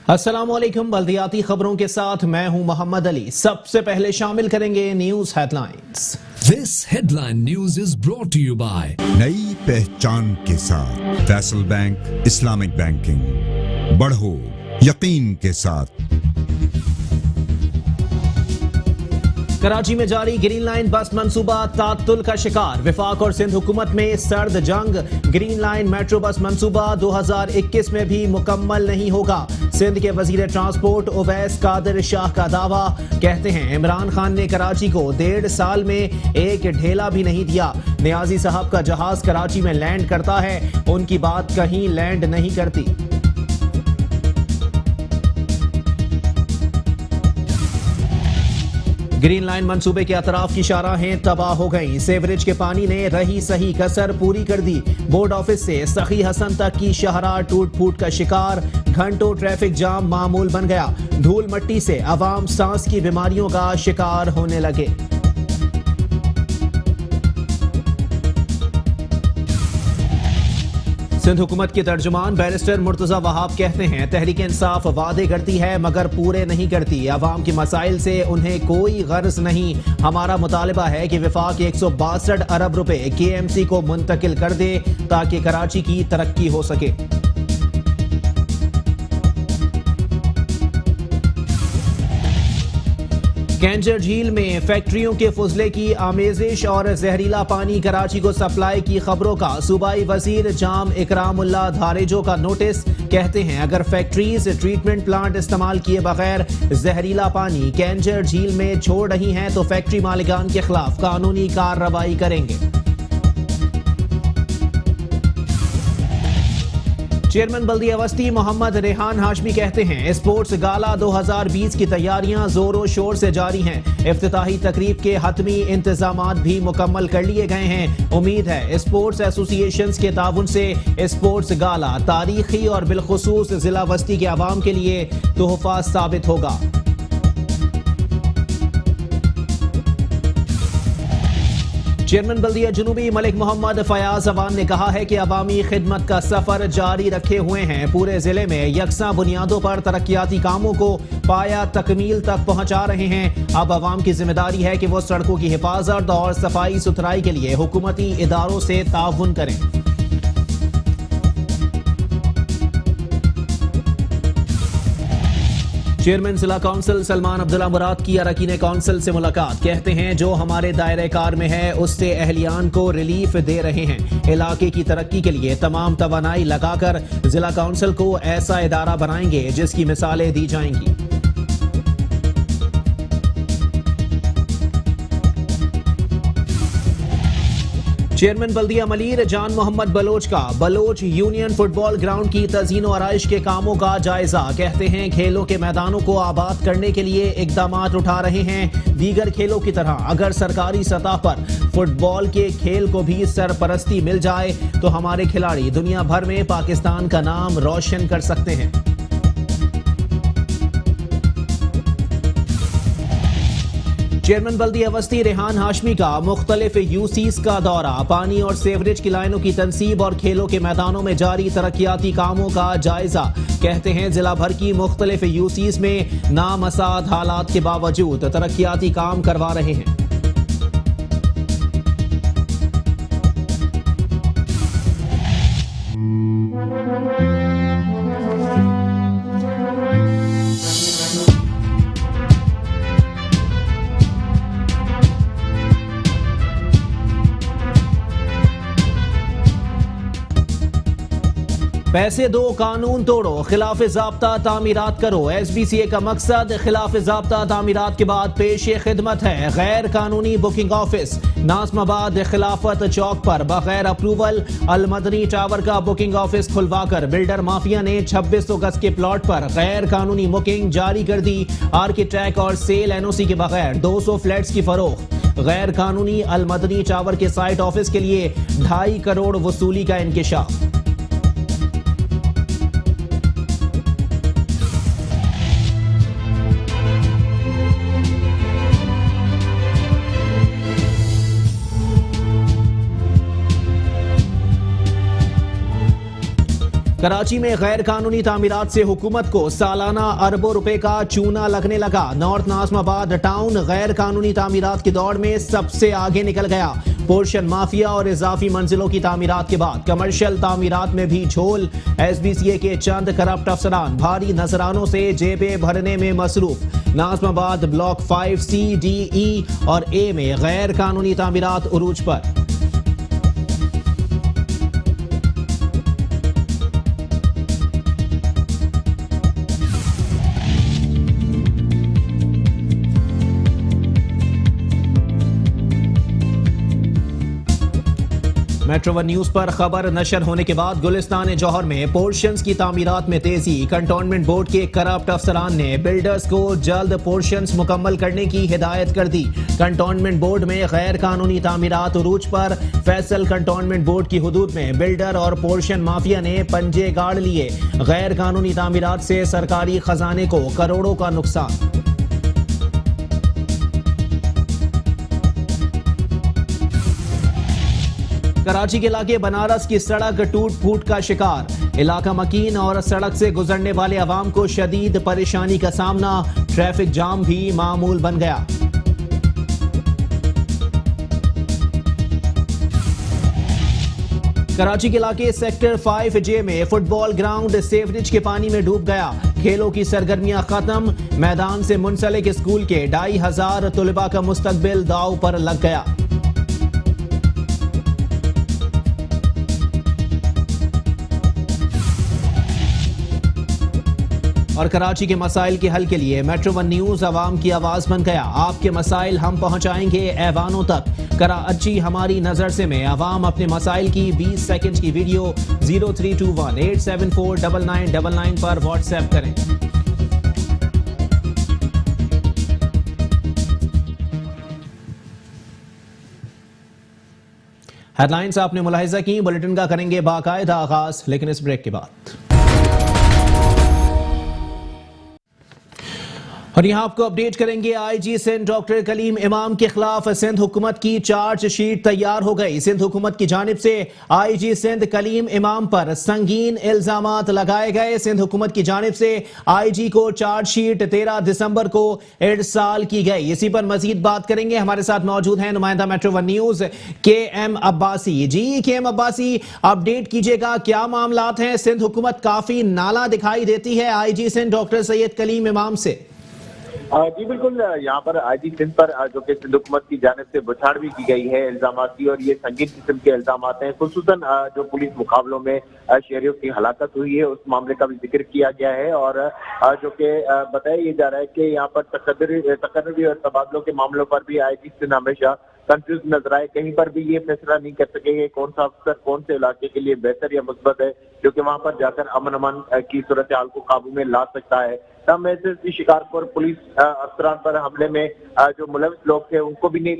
अस्सलामुअलैकुम। बल्दियाती खबरों के साथ मैं हूं मोहम्मद अली। सबसे पहले शामिल करेंगे news headlines. This headline news is brought to you by नई पहचान के साथ फैसल बैंक इस्लामिक बैंकिंग। बढ़ो यकीन के साथ। कराची में जारी ग्रीन लाइन बस मंसूबा तातुल का शिकार। विफाक और सिंध हुकूमत में सर्द जंग। ग्रीन लाइन मेट्रो बस मंसूबा 2021 में भी मुकम्मल नहीं होगा। सिंध के वजीर ट्रांसपोर्ट उवैस कादिर शाह का दावा। कहते हैं इमरान खान ने कराची को 1.5 साल में एक ढेला भी नहीं दिया। नियाजी साहब का जहाज कराची में लैंड करता है, उनकी बात कहीं लैंड नहीं करती। ग्रीन लाइन मंसूबे के अतराफ की शाहराहें तबाह हो गईं। सेवरेज के पानी ने रही सही कसर पूरी कर दी। बोर्ड ऑफिस से सखी हसन तक की शाहराह टूट फूट का शिकार। घंटों ट्रैफिक जाम मामूल बन गया। धूल मट्टी से अवाम सांस की बीमारियों का शिकार होने लगे। सिंध हुकूमत के तर्जुमान बैरिस्टर मुर्तजा वहाब कहते हैं तहरीक इंसाफ वादे करती है मगर पूरे नहीं करती। अवाम के मसाइल से उन्हें कोई गर्ज नहीं। हमारा मुतालबा है कि विफाक 162 अरब रुपए KMC को मुंतकिल कर दे ताकि कराची की तरक्की हो सके। कैंजर झील में फैक्ट्रियों के फुजले की आमेजिश और जहरीला पानी कराची को सप्लाई की खबरों का सूबाई वजीर जाम इकरामुल्लाह धारेजो का नोटिस। कहते हैं अगर फैक्ट्रीज ट्रीटमेंट प्लांट इस्तेमाल किए बगैर जहरीला पानी कैंजर झील में छोड़ रही हैं तो फैक्ट्री मालिकान के खिलाफ कानूनी कार्रवाई करेंगे। चेयरमैन बल्दिया वस्ती मोहम्मद रेहान हाशमी कहते हैं स्पोर्ट्स गाला 2020 की तैयारियां जोरों शोर से जारी हैं। इफ्तिताही तकरीब के हतमी इंतजामात भी मुकम्मल कर लिए गए हैं। उम्मीद है स्पोर्ट्स एसोसिएशंस के ताउन से स्पोर्ट्स गाला तारीखी और बिलखुसूस जिला वस्ती के अवाम के लिए तोहफा साबित होगा। चेयरमैन बल्दिया जुनूबी मलिक मोहम्मद फयाज अवान ने कहा है कि अवामी खिदमत का सफर जारी रखे हुए हैं। पूरे जिले में यकसा बुनियादों पर तरक्याती कामों को पाया तकमील तक पहुंचा रहे हैं। अब अवाम की जिम्मेदारी है कि वो सड़कों की हिफाजत और सफाई सुथराई के लिए हुकूमती इदारों से ताउन करें। चेयरमैन जिला काउंसिल सलमान अब्दुल्ला मुराद की अरकान काउंसिल से मुलाकात। कहते हैं जो हमारे दायरे कार में है उससे अहलियान को रिलीफ दे रहे हैं। इलाके की तरक्की के लिए तमाम तवानाई लगाकर जिला काउंसिल को ऐसा इदारा बनाएंगे जिसकी मिसालें दी जाएंगी। चेयरमैन बल्दिया मलीर जान मोहम्मद बलोच का बलोच यूनियन फुटबॉल ग्राउंड की तज़ीन व आराइश के कामों का जायजा। कहते हैं खेलों के मैदानों को आबाद करने के लिए इकदाम उठा रहे हैं। दीगर खेलों की तरह अगर सरकारी सतह पर फुटबॉल के खेल को भी सरपरस्ती मिल जाए तो हमारे खिलाड़ी दुनिया भर में पाकिस्तान का नाम रोशन कर सकते हैं। चेयरमैन बल्दिया वस्ती रेहान हाशमी का मुख्तलिफ यूसीस का दौरा। पानी और सेवरेज की लाइनों की तनसीब और खेलों के मैदानों में जारी तरक्याती कामों का जायजा। कहते हैं जिला भर की मुख्तलिफ यूसीस में नामसाद हालात के बावजूद तरक्याती काम करवा रहे हैं। पैसे दो कानून तोड़ो, खिलाफ ज़ाब्ता तामीरात करो। SBCA का मकसद खिलाफ ज़ाब्ता तामीरात के बाद पेश खिदमत है। गैर कानूनी बुकिंग ऑफिस नाज़माबाद खिलाफत चौक पर बगैर अप्रूवल अलमदनी टावर का बुकिंग ऑफिस खुलवाकर बिल्डर माफिया ने 2600 गज के प्लॉट पर गैर कानूनी बुकिंग जारी कर दी। आर्किटेक्ट और सेल NOC के बगैर 200 फ्लैट्स की फरोख्त। गैर कानूनी अलमदनी टावर के साइट ऑफिस के लिए 2.5 करोड़ वसूली का इंकिशाफ। कराची में गैर कानूनी तामीरात से हुकूमत को सालाना अरबों रुपए का चूना लगने लगा। नॉर्थ नाज़िमाबाद टाउन गैर कानूनी तामीरात की दौड़ में सबसे आगे निकल गया। पोर्शन माफिया और इजाफी मंजिलों की तामीरात के बाद कमर्शियल तामीरात में भी झोल। SBCA के चंद करप्ट अफसरान भारी नजरानों से जेबें भरने में मसरूफ। Nazimabad block 5C, D, E और A में गैर कानूनी तामीरात उरूज पर। मेट्रो वन न्यूज पर खबर नशर होने के बाद गुलिस्तान जौहर में पोर्शंस की तामीरात में तेजी। कंटोनमेंट बोर्ड के करप्ट अफसरान ने बिल्डर्स को जल्द पोर्शंस मुकम्मल करने की हिदायत कर दी। कंटोनमेंट बोर्ड में गैर कानूनी तामीरात उरूज पर। फैसल कंटोनमेंट बोर्ड की हुदूद में बिल्डर और पोर्शन माफिया ने पंजे गाड़ लिए। गैर कानूनी तामीरात से सरकारी खजाने को करोड़ों का नुकसान। कराची के इलाके बनारस की सड़क टूट फूट का शिकार। इलाका मकीन और सड़क से गुजरने वाले अवाम को शदीद परेशानी का सामना। ट्रैफिक जाम भी मामूल बन गया। कराची के इलाके सेक्टर 5J में फुटबॉल ग्राउंड सेवरेज के पानी में डूब गया। खेलों की सरगर्मियां खत्म। मैदान से मुंसलिक स्कूल के 2500 तुलबा का मुस्तकबिल दाव पर लग गया। और कराची के मसाइल के हल के लिए मेट्रो वन न्यूज आवाम की आवाज बन गया। आपके मसाइल हम पहुंचाएंगे ऐवानों तक। कराची हमारी नजर से में आवाम अपने मसाइल की 20 सेकंड की वीडियो 0321-874-9999 पर व्हाट्सएप करें। हेडलाइंस आपने मुलाहिजा की। बुलेटिन का करेंगे बाकायदा आगाज, लेकिन इस ब्रेक के बाद। और यहां आपको अपडेट करेंगे। IG सिंध डॉक्टर कलीम इमाम के खिलाफ सिंध हुकूमत की चार्जशीट तैयार हो गई। सिंध हुकूमत की जानिब से IG सिंध कलीम इमाम पर संगीन इल्जामात लगाए गए। सिंध हुकूमत की जानिब से IG को चार्जशीट 13 दिसंबर को इरसाल की गई। इसी पर मजीद बात करेंगे। हमारे साथ मौजूद हैं नुमाइंदा metro one news KM Abbasi. जी KM अब्बासी, अपडेट कीजिएगा, क्या मामलात हैं? सिंध हुकूमत काफी नाला दिखाई देती है IG सिंध डॉक्टर सैयद कलीम इमाम से। जी बिल्कुल, यहाँ पर IG सिंध पर जो कि सिंध हुकूमत की जानिब से बुछाड़ भी की गई है इल्जामात की, और ये संगीन किस्म के इल्जामात हैं। खुसूसन जो पुलिस मुकाबलों में शहरियों की हलाकत हुई है उस मामले का भी जिक्र किया गया है, और जो कि बताया ये जा रहा है कि यहाँ पर तकर्री और तबादलों के मामलों पर भी IG सिंध हमेशा कंफ्यूज नजर आए। कहीं पर भी ये फैसला नहीं कर सके कौन सा अफसर कौन से इलाके के लिए बेहतर या मुस्बत है, जो कि वहां पर जाकर अमन अमान की सूरत हाल को काबू में ला सकता है। तब ऐसे शिकारपुर पुलिस अफसरान पर हमले में जो मुलविस लोग थे उनको भी नहीं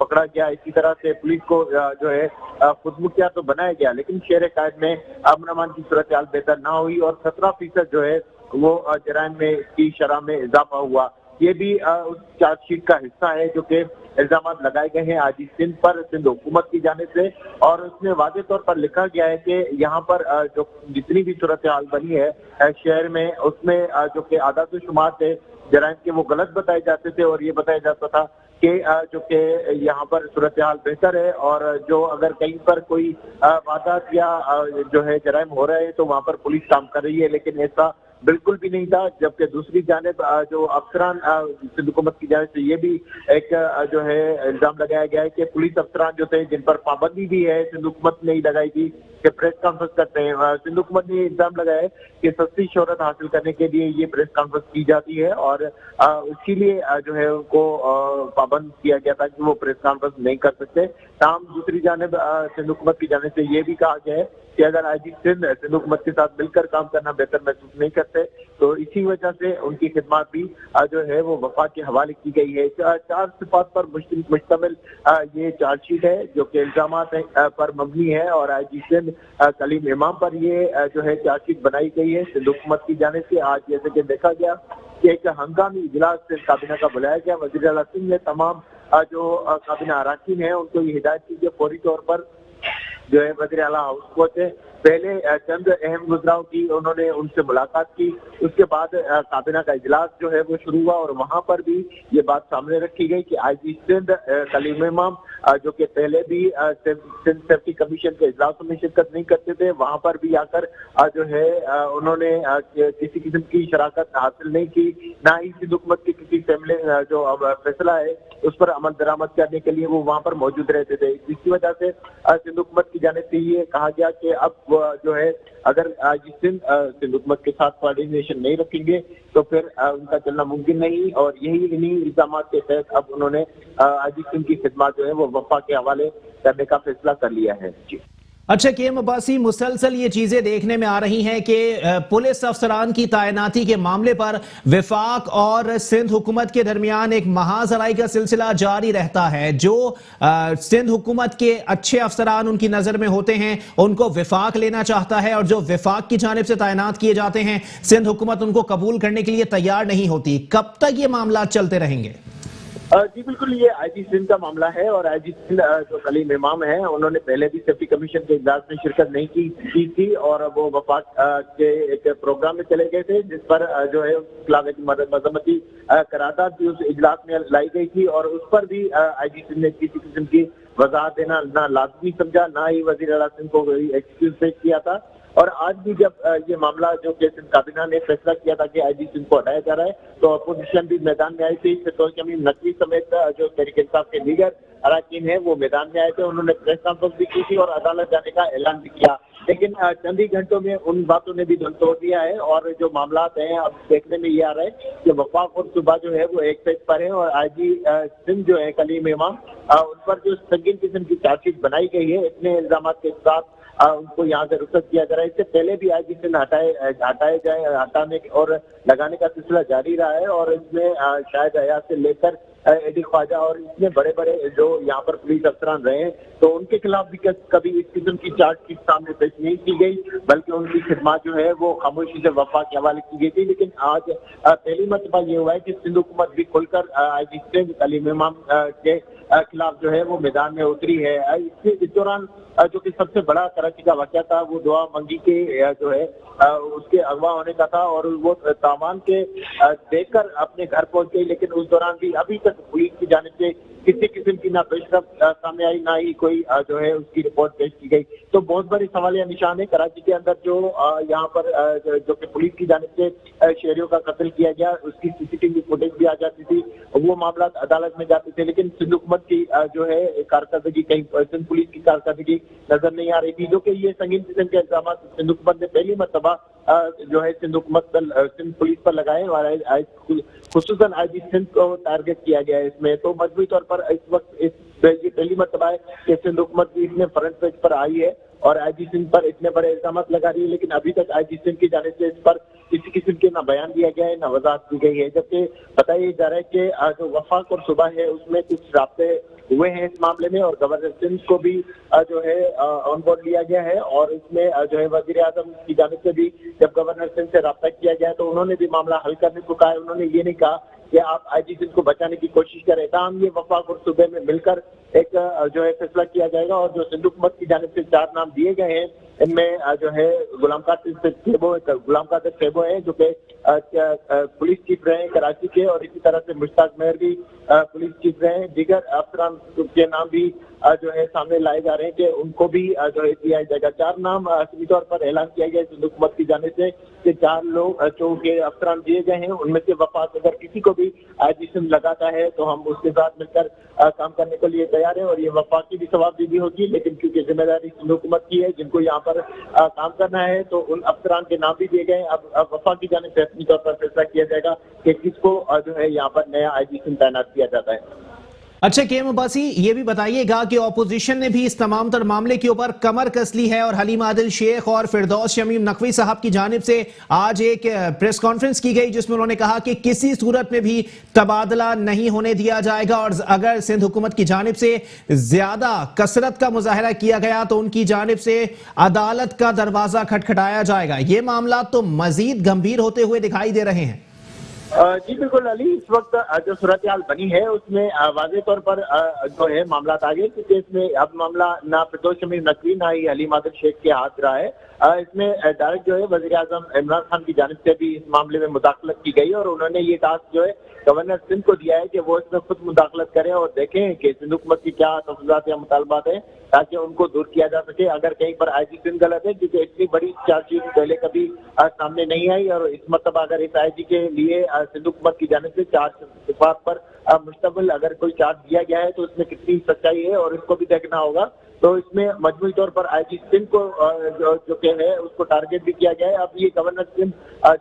पकड़ा गया। इसी तरह से पुलिस को जो है खुद मुख्तियार तो बनाया गया, लेकिन शहर कायद में अमन अमान की सूरत हाल बेहतर ना हुई, और 17% जो है वो जराइम में की शरह में इजाफा हुआ। ये भी उस चार्जशीट का हिस्सा है जो कि इल्जाम लगाए गए हैं IG सिंध पर सिंध हुकूमत की जानिब से, और उसमें वाज़ेह तौर पर लिखा गया है कि यहाँ पर जो जितनी भी सूरत हाल बनी है शहर में, उसमें जो कि आदात शुमार थे जराइम के वो गलत बताए जाते थे, और ये बताया जाता था कि जो कि यहाँ पर सूरत हाल बेहतर है, और जो अगर कहीं पर कोई वारदात या जो है जराइम हो रहे हैं तो वहाँ पर पुलिस काम कर रही है, लेकिन ऐसा बिल्कुल भी नहीं था। जबकि दूसरी जानिब जो अफसरान सिंध हुकूमत की जानिब से ये भी एक जो है इल्जाम लगाया गया है कि पुलिस अफसरान जो थे जिन पर पाबंदी भी है सिंध हुकूमत ने ही लगाई थी कि प्रेस कॉन्फ्रेंस करते हैं। सिंध हुकूमत ने इल्जाम लगाया है कि सस्ती शोहरत हासिल करने के लिए ये प्रेस कॉन्फ्रेंस की जाती है, और उसके लिए जो है उनको पाबंद किया गया था कि वो प्रेस कॉन्फ्रेंस नहीं कर सकते। ताहम दूसरी जानिब सिंध हुकूमत की जानिब से ये भी कहा गया है कि अगर IG सिंध हुकूमत के साथ मिलकर काम करना बेहतर महसूस नहीं करते, तो इसी वजह से उनकी खिदमत भी जो है वो वफाक के हवाले की गई है। 4 सिफात पर मुश्तमिल ये चार्जशीट है जो कि इल्जामात पर मबनी है, और IG सिंध कलीम इमाम पर ये जो है चार्जशीट बनाई गई है सिंध हुकूमत की जानिब से। आज जैसे कि देखा गया कि एक हंगामी इजलास काबीना का बुलाया गया। वज़ीर आला सिंह ने तमाम जो काबीना अराकीन है उनको ये हिदायत की कि फौरी तौर पर जो है वज़ीर आला हाउस पहुंचे। पहले चंद अहम गुजराओं की उन्होंने उनसे मुलाकात की, उसके बाद काबीना का इजलास जो है वो शुरू हुआ और वहां पर भी ये बात सामने रखी गई कि आईजी सिंध कलीम इमाम जो कि पहले भी सिंध सेफ्टी कमीशन के इजलासों में शिरकत नहीं करते थे, वहां पर भी आकर जो है उन्होंने किसी किस्म की शराकत हासिल नहीं की, ना ही सिंध हुकूमत की किसी फैसले जो फैसला है उस पर अमल दरामद करने के लिए वो वहां पर मौजूद रहते थे। जिसकी वजह से सिंध हुकूमत की जानिब से ये कहा गया कि अब जो है अगर आज सिंध हुकूमत के साथ कोऑर्डिनेशन नहीं रखेंगे तो फिर उनका चलना मुमकिन नहीं, और यही इन्हीं इल्जाम के तहत अब उन्होंने आज सिंध की खिदमत जो है वो वफा के हवाले करने का फैसला कर लिया है। जी अच्छा केएम अब्बासी, मुसलसल ये चीजें देखने में आ रही हैं कि पुलिस अफसरान की तैनाती के मामले पर विफाक और सिंध हुकूमत के दरमियान एक महाजराई का सिलसिला जारी रहता है। जो सिंध हुकूमत के अच्छे अफसरान उनकी नजर में होते हैं उनको विफाक लेना चाहता है, और जो विफाक की जानिब से तैनात किए जाते हैं सिंध हुकूमत उनको कबूल करने के लिए तैयार नहीं होती। कब तक ये मामला चलते रहेंगे? जी बिल्कुल, ये आईजी सिंध का मामला है और आईजी सिंध जो कलीम इमाम है उन्होंने पहले भी सेफ्टी कमीशन के इजलास में शिरकत नहीं की थी और वो वफाक के एक प्रोग्राम में चले गए थे जिस पर जो है उसके खिलाफ एक मजम्मती करारदाद भी उस इजलास में लाई गई थी और उस पर भी आईजी सिंध ने किसी किस्म की वजाहत देना ना लाजमी समझा, ना ही वजीर आला सिंध को कोई एक्सक्यूज पेश किया था। और आज भी जब ये मामला जो कि सिंध काबीना ने फैसला किया था कि आईजी सिंध को हटाया जा रहा है तो अपोजिशन भी मैदान में आई थी। फिरदौस शमीम नकवी समेत जो तहरीक इंसाफ के दीगर अरकान हैं वो मैदान में आए थे, उन्होंने प्रेस कॉन्फ्रेंस भी की थी और अदालत जाने का ऐलान भी किया, लेकिन चंद ही घंटों में उन बातों ने भी दम तोड़ दिया है और जो मामला हैं अब देखने में ये आ रहा है कि वफाक और सुबह जो है वो एक पेज पर है और आईजी सिंध जो है कलीम इमाम उन पर जो संगीन किस्म की चार्जशीट बनाई गई है इतने इल्जाम के साथ उनको यहाँ से रुखसत किया जा रहा है। इससे पहले भी आईजी सिंध हटाने और लगाने का सिलसिला जारी रहा है और इसमें शायद अयाज से लेकर एडी ख्वाजा और इतने बड़े बड़े जो यहाँ पर पुलिस अफसरान रहे तो उनके खिलाफ भी कभी इस किस्म की चार्जशीट सामने पेश नहीं की गई, बल्कि उनकी खिदमत जो है वो खामोशी से वफा के हवाले की गई थी। लेकिन आज पहली मरतबा ये हुआ है कि सिंध हुकूमत भी खुलकर आईजी सिंध कलीम इमाम के खिलाफ जो है वो मैदान में उतरी है। इस दौरान जो कि सबसे बड़ा कराची का वाक़या था वो दुआ मंगी के जो है उसके अगवा होने का था और वो सामान के देकर अपने घर पहुंच गई, लेकिन उस दौरान भी अभी तक पुलिस की जानिब से किसी किस्म की ना पेशरफ सामने आई ना ही कोई जो है उसकी रिपोर्ट पेश की गई। तो बहुत बड़ी सवालिया निशान है कराची के अंदर जो यहाँ पर जो कि पुलिस की जानिब से शहरियों का कत्ल किया गया उसकी सीसीटीवी फुटेज भी आ जाती थी, वो मामला अदालत में जाते थे, लेकिन सिंध हुकूमत की जो है कारकर्दगी कहीं सिंध पुलिस की कारकर्दगी नजर नहीं आ रही थी। जो कि ये संगीन किस्म के इल्जाम सिंध हुकूमत ने पहली मरतबा जो है सिंध पुलिस पर लगाए और खुसूसन आईजी सिंध को टारगेट किया गया है इसमें। तो मजबूरी तौर पर इस वक्त ये पहली मरतबा है कि सिंध हुकूमत भी इतने फ्रंट पेज पर आई है और आईजी सिंध पर इतने बड़े इल्जाम लगा रही है, लेकिन अभी तक आईजी सिंध की जानिब से इस पर किसी किस्म के ना बयान दिया गया है ना वजाहत दी गई है। जबकि बताया जा रहा है कि जो वफाक और सुबह है उसमें कुछ राब्ते हुए हैं इस मामले में और गवर्नर सिंध को भी जो है ऑन बोर्ड लिया गया है और इसमें जो है वजीर आजम की जानिब से भी जब गवर्नर सिंध से राब्ता किया गया तो उन्होंने भी मामला हल करने को कहा है। उन्होंने ये नहीं कहा कि आप आईजी सिंध को बचाने की कोशिश करें, ताहम ये वफाक और सूबे में मिलकर एक जो है फैसला किया जाएगा और जो सिंध हुकूमत की जानिब से 4 नाम दिए गए हैं इनमें जो है गुलाम कादिर सेबो है जो कि पुलिस चीफ रहे कराची के और इसी तरह से मुश्ताक मेहर भी पुलिस चीफ रहे, दीगर अफसरान के नाम भी जो है सामने लाए जा रहे हैं कि उनको भी जो है दिया जाएगा। 4 नाम असली तौर पर ऐलान किया गया सिंध हुकूमत की जानिब से कि 4 लोग जो के अफसरान दिए गए हैं उनमें से वफाक अगर किसी को भी आईजी सिंध लगाता है तो हम उसके साथ मिलकर काम करने के लिए तैयार है और ये वफाक की भी सवाबदीदी होगी, लेकिन क्योंकि जिम्मेदारी सिंध हुकूमत की है जिनको यहाँ पर काम करना है तो उन अफसरान के नाम भी दिए गए। अब वफाक की जानिब से अपनी तौर पर फैसला किया जाएगा कि किसको जो है यहाँ पर नया आईजी सिंध तैनात किया जाता है। अच्छा केएम अब्बासी, ये भी बताइएगा कि ऑपोजिशन ने भी इस तमाम तर मामले के ऊपर कमर कस ली है और हलीम आदिल शेख और फिरदौस शमीम नकवी साहब की जानिब से आज एक प्रेस कॉन्फ्रेंस की गई जिसमें उन्होंने कहा कि किसी सूरत में भी तबादला नहीं होने दिया जाएगा और अगर सिंध हुकूमत की जानिब से ज्यादा कसरत का मुजाहरा किया गया तो उनकी जानिब से अदालत का दरवाजा खटखटाया जाएगा। ये मामला तो मजीद गंभीर होते हुए दिखाई दे रहे हैं। जी बिल्कुल अली, इस वक्त जो सूरत हाल बनी है उसमें वाज़े तौर पर जो है मामला आ गए, क्योंकि इसमें अब मामला ना फिरदौस शमीर नकवी ना ही अली मादर शेख के हाथ रहा है। इसमें डायरेक्ट जो है वज़ीर आज़म इमरान खान की जानिब से भी इस मामले में मुदाखलत की गई और उन्होंने ये टास्क जो है गवर्नर सिंध को दिया है कि वो इसमें खुद मुदाखलत करें और देखें कि सिंध हुकूमत की क्या तफज़ात या मुतालबात है, ताकि उनको दूर किया जा सके अगर कहीं पर आईजी सिंध गलत है, क्योंकि इतनी बड़ी चार्जशीट पहले कभी सामने नहीं आई और इस मतलब अगर इस आईजी के लिए सिंध हुकूमत की जानिब से चार्ज सिफात पर मुश्तमिल अगर कोई चार्ज दिया गया है तो उसमें कितनी सच्चाई है और इसको भी देखना होगा। तो इसमें मजमूई तौर पर आईजी सिंध को जो कि है उसको टारगेट भी किया गया है। अब ये गवर्नर सिंध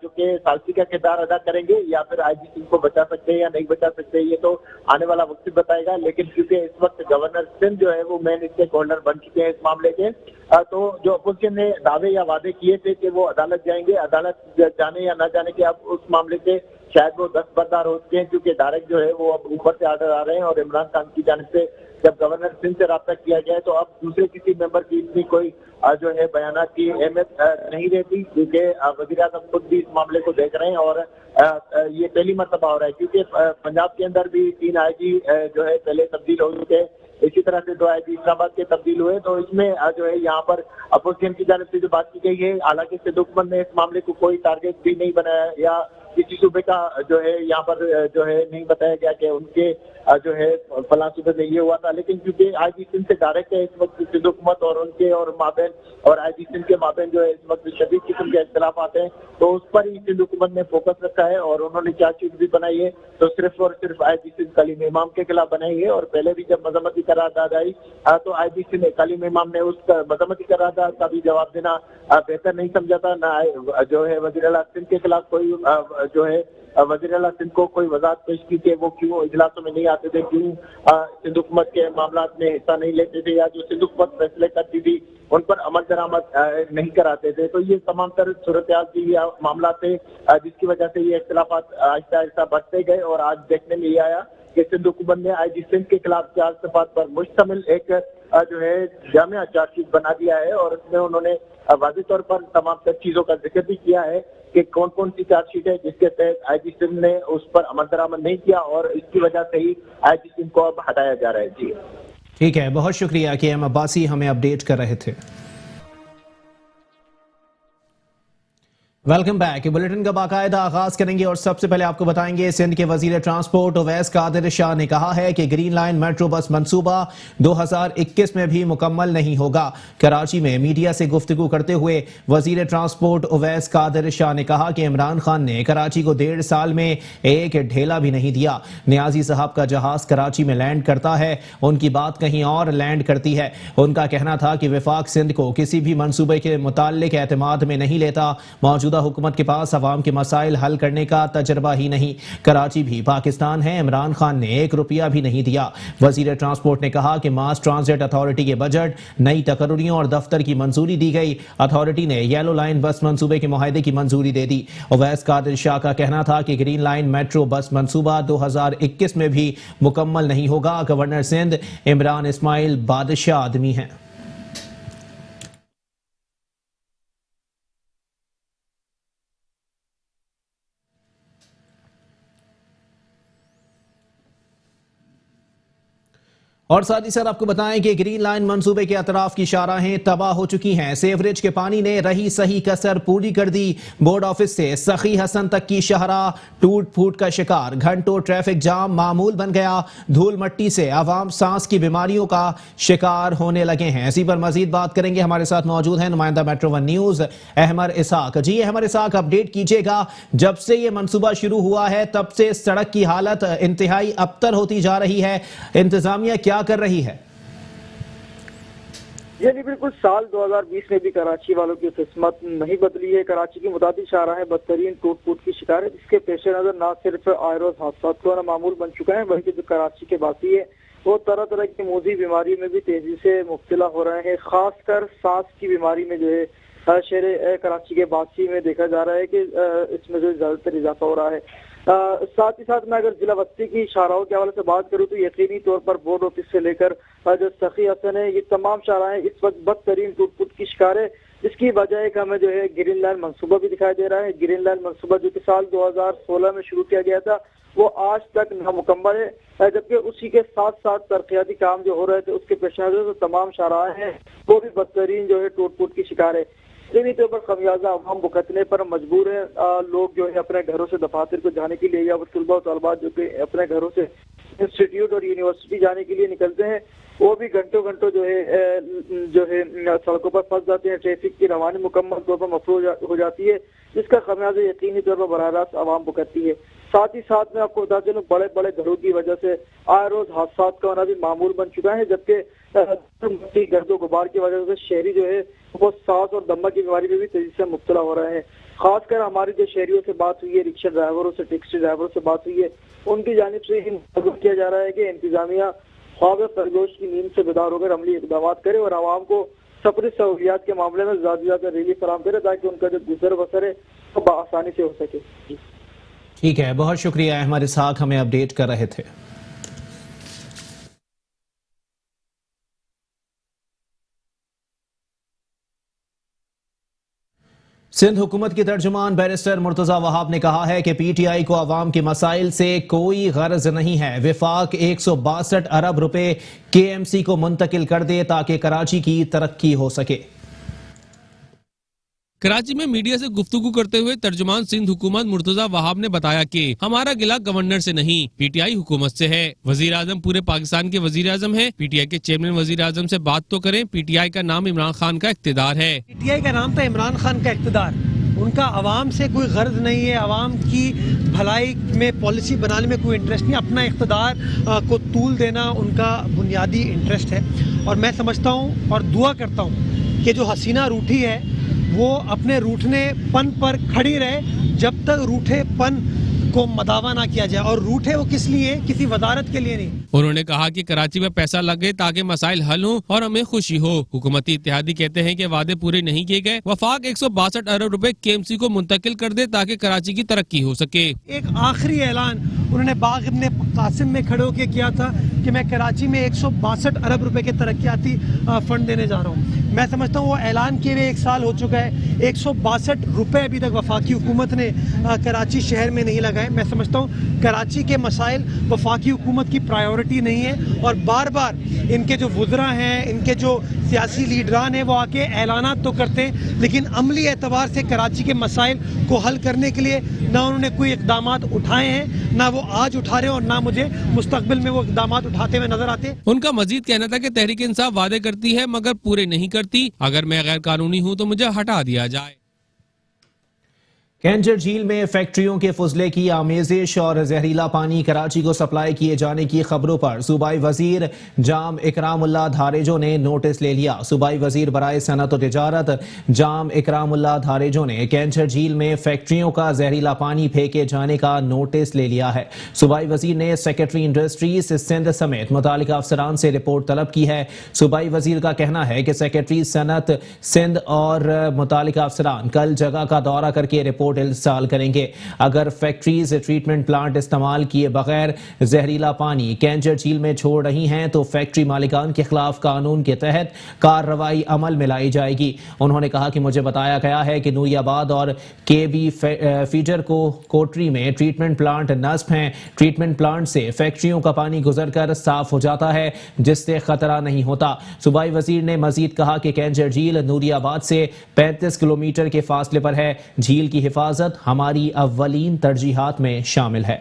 जो कि सालसी का किरदार अदा करेंगे या फिर आईजी सिंध को बचा सकते हैं या नहीं बचा सकते, ये तो आने वाला वक्त बताएगा। लेकिन क्योंकि इस वक्त गवर्नर सिंध जो है वो मेन स्टेक होल्डर बन चुके हैं इस मामले के, तो जो अपोजिशन ने दावे या वादे किए थे कि वो अदालत जाएंगे, अदालत जाने या न जाने के अब उस मामले से शायद वो दस्तबरदार हो चुके हैं, क्योंकि डायरेक्ट जो है वो अब ऊपर से ऑर्डर आ रहे हैं और इमरान खान की जानिब से जब गवर्नर सिंध से रब्ता किया गया है तो अब दूसरे किसी मेंबर की इतनी कोई जो है बयानात की अहमियत नहीं रहती, क्योंकि वज़ीर आज़म खुद भी इस मामले को देख रहे हैं और ये पहली मरतबा हो रहा है, क्योंकि पंजाब के अंदर भी 3 आईजी जो है पहले तब्दील हो चुके हैं, इसी तरह से 2 आईजी इस्लामाबाद के तब्दील हुए। तो इसमें जो है यहाँ पर अपोजिशन की जानिब से जो बात की गई है, हालांकि सिंध हुकूमत ने इस मामले को कोई टारगेट भी नहीं बनाया या किसी सूबे का जो है यहाँ पर जो है नहीं बताया गया कि उनके जो है फलां सूबे में ये हुआ था, लेकिन क्योंकि आईजी सिंध से डायरेक्ट है इस वक्त सिंध हुकूमत और उनके और माबेन और आईजी सिंध के माबेन जो है इस वक्त शदीद किस्म के इख्तिलाफ आते हैं, तो उस पर ही सिंध हुकूमत ने फोकस रखा है और उन्होंने चार्जशीट भी बनाई है तो सिर्फ और सिर्फ आईजी सिंध कलीम इमाम के खिलाफ बनाई है। और पहले भी जब मजम्मती करारदाद आई तो आईजी सिंध कलीम इमाम ने उस मजम्मती करारदाद का भी जवाब देना बेहतर नहीं समझा था, ना जो है वज़ीर आला सिंध के खिलाफ कोई जो है वज़ीर आला सिंध को कोई वजाहत पेश की कि वो क्यों इजलासों में नहीं आते थे, क्यों सिंध हुकूमत के मामलात में हिस्सा नहीं लेते थे या जो सिंध हुकूमत फैसले करती थी उन पर अमल दरामद नहीं कराते थे। तो ये तमाम तरह सूरत हाल की मामला थे जिसकी वजह से ये इख्तिलाफात आहिस्ता आहिस्ता बढ़ते गए और आज देखने में ये आया कि सिंध हुकूमत ने आईजी सिंध के खिलाफ 4 सिफात पर मुश्तमिल एक जो है जामिया चार्जशीट बना दिया है और उसमें उन्होंने वाज़ेह तौर पर तमाम तर चीजों का जिक्र भी किया है कि कौन कौन सी चार्जशीट है जिसके तहत आईजी सिंध ने उस पर अमल दरामद नहीं किया और इसकी वजह से ही आईजी सिंध को अब हटाया जा रहा है। जी ठीक है, बहुत शुक्रिया कि एम अब्बासी हमें अपडेट कर रहे थे। Welcome back. बुलेटिन का बाकायदा आगाज करेंगे और सबसे पहले आपको बताएंगे सिंध के वजीर ट्रांसपोर्ट ओवैस कादिर शाह ने कहा है कि ग्रीन लाइन मेट्रो बस मंसूबा 2021 में भी मुकम्मल नहीं होगा। कराची में मीडिया से गुफ्तगू करते हुए वजीर ट्रांसपोर्ट ओवैस कादिर शाह ने कहा कि इमरान खान ने कराची को 1.5 साल में एक ढेला भी नहीं दिया। नियाजी साहब का जहाज कराची में लैंड करता है, उनकी बात कहीं और लैंड करती है। उनका कहना था कि वफाक सिंध को किसी भी मंसूबे के मुताल्लिक एतमाद में नहीं लेता। मौजूदा हुकूमत के पास अवाम के मसाइल हल करने का तजर्बा ही नहीं। कराची भी पाकिस्तान है, इमरान खान ने 1 रुपया भी नहीं दिया। वजीर ट्रांसपोर्ट ने कहा कि मास ट्रांजिट अथॉरिटी के बजट, नई तकर्रियों और दफ्तर की मंजूरी दी गई। अथॉरिटी ने येलो लाइन बस मंसूबे के मुआहदे की मंजूरी दे दी। ओवैस कादिर शाह का कहना था कि ग्रीन लाइन मेट्रो बस मंसूबा 2021 में भी मुकम्मल नहीं होगा। गवर्नर सिंध इमरान इस्माइल बादशाह आदमी हैं। और साथ ही साथ आपको बताएं कि ग्रीन लाइन मंसूबे के अतराफ की शाहराहें तबाह हो चुकी हैं। सेवरेज के पानी ने रही सही कसर पूरी कर दी। बोर्ड ऑफिस से सखी हसन तक की शाहराह टूट फूट का शिकार। घंटों ट्रैफिक जाम मामूल बन गया। धूल मट्टी से आवाम सांस की बीमारियों का शिकार होने लगे हैं। इसी पर मजीद बात करेंगे। हमारे साथ मौजूद हैं नुमाइंदा मेट्रो 1 न्यूज अहमर इसाक। जी अहमर इसाक, अपडेट कीजिएगा, जब से ये मंसूबा शुरू हुआ है तब से सड़क की हालत इंतहाई अबतर होती जा रही है। इंतजामिया क्या कर रही है? यानी बिल्कुल साल 2020 में भी कराची वालों की किस्मत नहीं बदली है। कराची की मुताबिक शाहराहें बदतरीन टूट फूट की शिकार है, जिसके पेश नजर न सिर्फ आए रोज हादसा को मामूल बन चुका है, बल्कि जो कराची के वासी है वो तरह तरह की मोजी बीमारी में भी तेजी से मुब्तला हो रहे हैं। खासकर सांस की बीमारी में जो है शहर कराची के वासी में देखा जा रहा है कि इसमें जो ज्यादातर इजाफा हो रहा है। साथ ही साथ मैं अगर जिला बस्ती की शाहराहों के हवाले से बात करूं तो यकीनी तौर पर बोर्ड ऑफिस से लेकर जो सखी हसन है, ये तमाम शाहराहें इस वक्त बदतरीन टूट फूट की शिकार है। इसकी वजह एक हमें जो है ग्रीन लाइन मंसूबा भी दिखाई दे रहा है। ग्रीन लाइन मंसूबा जो कि साल 2016 में शुरू किया गया था वो आज तक नामुकम्मल है, जबकि उसी के साथ साथ तरक्याती काम जो हो रहे थे उसके पेश नजर तो तमाम शाहराहें हैं वो भी बदतरीन जो है टूट फूट की शिकार है। इन्हीं तौर पर खमियाजा अवाम भुगतने पर मजबूर है। लोग जो है अपने घरों से दफातर को जाने के लिए या तलबा और तलबात जो कि अपने घरों से इंस्टीट्यूट और यूनिवर्सिटी जाने के लिए निकलते हैं वो भी घंटों घंटों जो है सड़कों पर फंस जाते हैं। ट्रैफिक की रवानी मुकम्मल तौर पर मफरूज हो जाती है, जिसका खमियाजा यकीनी तौर पर बराह रास्त आवाम भुगतती है। साथ ही साथ में आपको बता चलूं बड़े बड़े घरों की वजह से आए रोज हादसा का होना भी मामूल बन चुका है, जबकि गर्दो गुबार की वजह से शहरी जो है वो सांस और दमा की बीमारी में भी तेजी से मुब्तला हो रहे हैं। खासकर हमारी जो शहरियों से बात हुई है, रिक्शा ड्राइवरों से, टैक्सी ड्राइवरों से बात हुई है, उनकी जानिब से किया जा रहा है कि इंतजामिया ख्वाब खरगोश की नींद से बेदार होकर अमली इकदाम करे और आवाम को सफरी सहूलियात के मामले में ज्यादा से ज्यादा रिलीफ फराहम करे ताकि उनका जो गुजर बसर है वो आसानी से हो सके। ठीक है, बहुत शुक्रिया अहमद इसहाक, हमें अपडेट कर रहे थे। सिंध हुकूमत की तर्जुमान बैरिस्टर मुर्तजा वहाब ने कहा है कि पीटीआई को अवाम के मसाइल से कोई गर्ज नहीं है। विफाक 162 अरब रुपए केएमसी को मुंतकिल कर दे ताकि कराची की तरक्की हो सके। कराची में मीडिया से गुफ्तगू करते हुए तर्जुमान सिंध हुकूमत मुर्तजा वहाब ने बताया कि हमारा गिला गवर्नर से नहीं पीटीआई हुकूमत से है। वजीर आजम पूरे पाकिस्तान के वजीर आजम है। पीटीआई के चेयरमैन वजीर आजम से बात तो करें। पीटीआई का नाम इमरान खान का इख्तिदार है। पीटीआई का नाम था इमरान खान का इख्तिदार। उनका आवाम से कोई गर्ज नहीं है, आवाम की भलाई में पॉलिसी बनाने में कोई इंटरेस्ट नहीं, अपना इख्तिदार को तूल देना उनका बुनियादी इंटरेस्ट है। और मैं समझता हूँ और दुआ करता हूँ कि जो हसीना रूठी है वो अपने रूठनेपन पर खड़ी रहे जब तक रूठेपन को मदावा ना किया जाए। और रूठे वो किस लिए, किसी वजारत के लिए नहीं। उन्होंने कहा कि कराची में पैसा लगे ताकि मसाइल हल हों और हमें खुशी हो। हुकूमती इत्तेहादी कहते हैं कि वादे पूरे नहीं किए गए। वफाक 162 अरब रुपए केएमसी को मुंतकिल कर दे ताकि कराची की तरक्की हो सके। एक आखिरी ऐलान उन्होंने बाग इब्ने कासिम में खड़े होकर किया था कि मैं कराची में 162 अरब रुपए के तरक्याती फंड देने जा रहा हूँ। मैं समझता हूँ वो ऐलान किए हुए 1 साल हो चुका है। 162 रुपए अभी तक वफाकी हुकूमत ने कराची शहर में नहीं लगाए। मैं समझता हूँ कराची के मसाइल वफाकी हुकूमत की प्रायोरिटी नहीं है और बार बार इनके जो वुज़रा हैं, इनके जो सियासी लीडरान हैं वो आके ऐलानात तो करते हैं लेकिन अमली एतबार से कराची के मसाइल को हल करने के लिए ना उन्होंने कोई इक़दामात उठाए हैं, ना वो आज उठा रहे हैं और ना मुझे मुस्तकबिल में वो इक़दामात उठाते हुए नजर आते हैं। उनका मजीद कहना था कि तहरीक इंसाफ वादे करती है मगर पूरे नहीं करती। अगर मैं गैर कानूनी हूँ तो मुझे हटा दिया जाए। कैंजर झील में फैक्ट्रियों के फुजले की आमेजिश और जहरीला पानी कराची को सप्लाई किए जाने की खबरों पर सूबाई वजीर जाम इकरामुल्लाह धारेजो ने नोटिस ले लिया। सूबाई वजीर बराए सनत और तिजारत जाम इकरामुल्लाह धारेजो ने कैंजर झील में फैक्ट्रियों का जहरीला पानी फेंके जाने का नोटिस ले लिया है। सूबाई वजीर ने सेक्रेटरी इंडस्ट्रीज सिंध समेत मुतालिका अफसरान से रिपोर्ट तलब की है। सूबाई वजीर का कहना है कि सेक्रेटरी सनत सिंध और मुतालिका अफसरान कल जगह का दौरा करके रिपोर्ट इंस्टॉल करेंगे। अगर फैक्ट्रीज ट्रीटमेंट प्लांट इस्तेमाल किए बगैर जहरीला पानी कैंजर झील में छोड़ रही हैं तो फैक्ट्री मालिकान के खिलाफ कानून के तहत कार्रवाई अमल में लाई जाएगी। उन्होंने कहा कि मुझे बताया गया है कि नूरियाबाद और केबी फीडर को कोटरी में ट्रीटमेंट प्लांट नस्ब हैं। ट्रीटमेंट प्लांट से फैक्ट्रियों का पानी गुजरकर साफ हो जाता है जिससे खतरा नहीं होता। सूबाई वजीर ने मजीद कहा कि कैंजर झील नूरियाबाद से 35 किलोमीटर के फासले पर है। झील की हिफाजत हमारी अव्वलीन तरजीहात में शामिल है।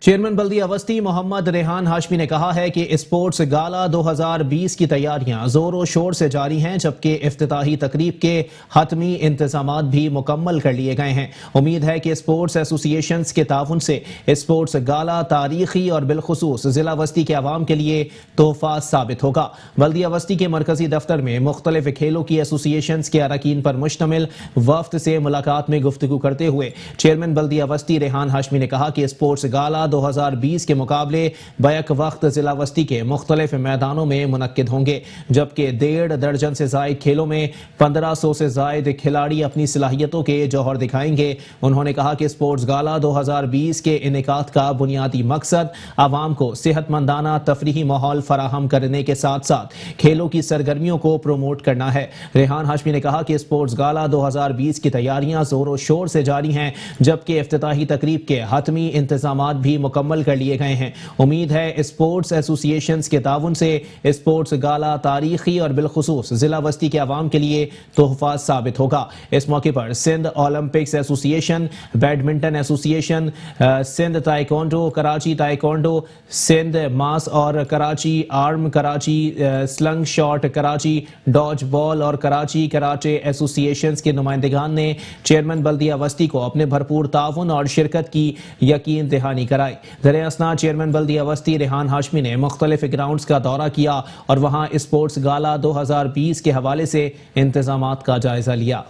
चेयरमैन बल्दिया अवस्थी मोहम्मद रेहान हाशमी ने कहा है कि स्पोर्ट्स गाला 2020 की तैयारियां जोरों शोर से जारी हैं जबकि इफ्तिताही तकरीब के हतमी इंतजामात भी मुकम्मल कर लिए गए हैं। उम्मीद है कि स्पोर्ट्स एसोसिएशंस के ताउन से स्पोर्ट्स गाला तारीखी और बिलखुसूस जिला वस्ती के अवाम के लिए तोहफा साबित होगा। बल्दिया अवस्थी के मरकजी दफ्तर में मुख्तलिफ खेलों की एसोसिएशंस के अरकान पर मुश्तमिल वफ्द से मुलाकात में गुफ्तगू करते हुए चेयरमैन बल्दिया अवस्थी रेहान हाशमी ने कहा कि स्पोर्ट्स गाला 2020 के मुकाबले बैक वक्त जिला वस्ती के मुख्तलिफ मैदानों में मुनक्किद होंगे, जबकि 1.5 दर्जन से जायद खेलों में 1500 से जायद खिलाड़ी अपनी सलाहियतों के जौहर दिखाएंगे। उन्होंने कहा कि स्पोर्ट्स गाला 2020 के इनेकाद का बुनियादी मकसद आवाम को सेहतमंदाना तफरीही माहौल फराहम करने के साथ साथ खेलों की सरगर्मियों को प्रोमोट करना है। रेहान हाशमी ने कहा कि स्पोर्ट्स गाला 2020 की तैयारियां जोरों शोर से जारी हैं, जबकि इफ्तिताही तकरीब के हतमी इंतजामात भी मुकम्मल कर लिए गए हैं। उम्मीद है स्पोर्ट्स एसोसिएशंस के ताउन से स्पोर्ट्स गाला तारीखी और बिलखुसूस जिला वस्ती के अवाम के लिए तोहफा साबित होगा। इस मौके पर Sindh Olympics association, badminton association, Sindh taekwondo, Karachi taekwondo, Sindh मास और Karachi arm, Karachi slingshot, Karachi dodgeball और कराची कराटे एसोसिएशंस के नुमाइंदगान ने चेयरमैन बल्दिया वस्ती को अपने भरपूर ताउन और शिरकत की यकीन दहानी कराई। दरियासना चेयरमैन बल्दिया वस्ती रेहान हाशमी ने मुख्तलिफ ग्राउंड्स का दौरा किया और वहां स्पोर्ट्स गाला 2020 के हवाले से इंतजामात का जायजा लिया।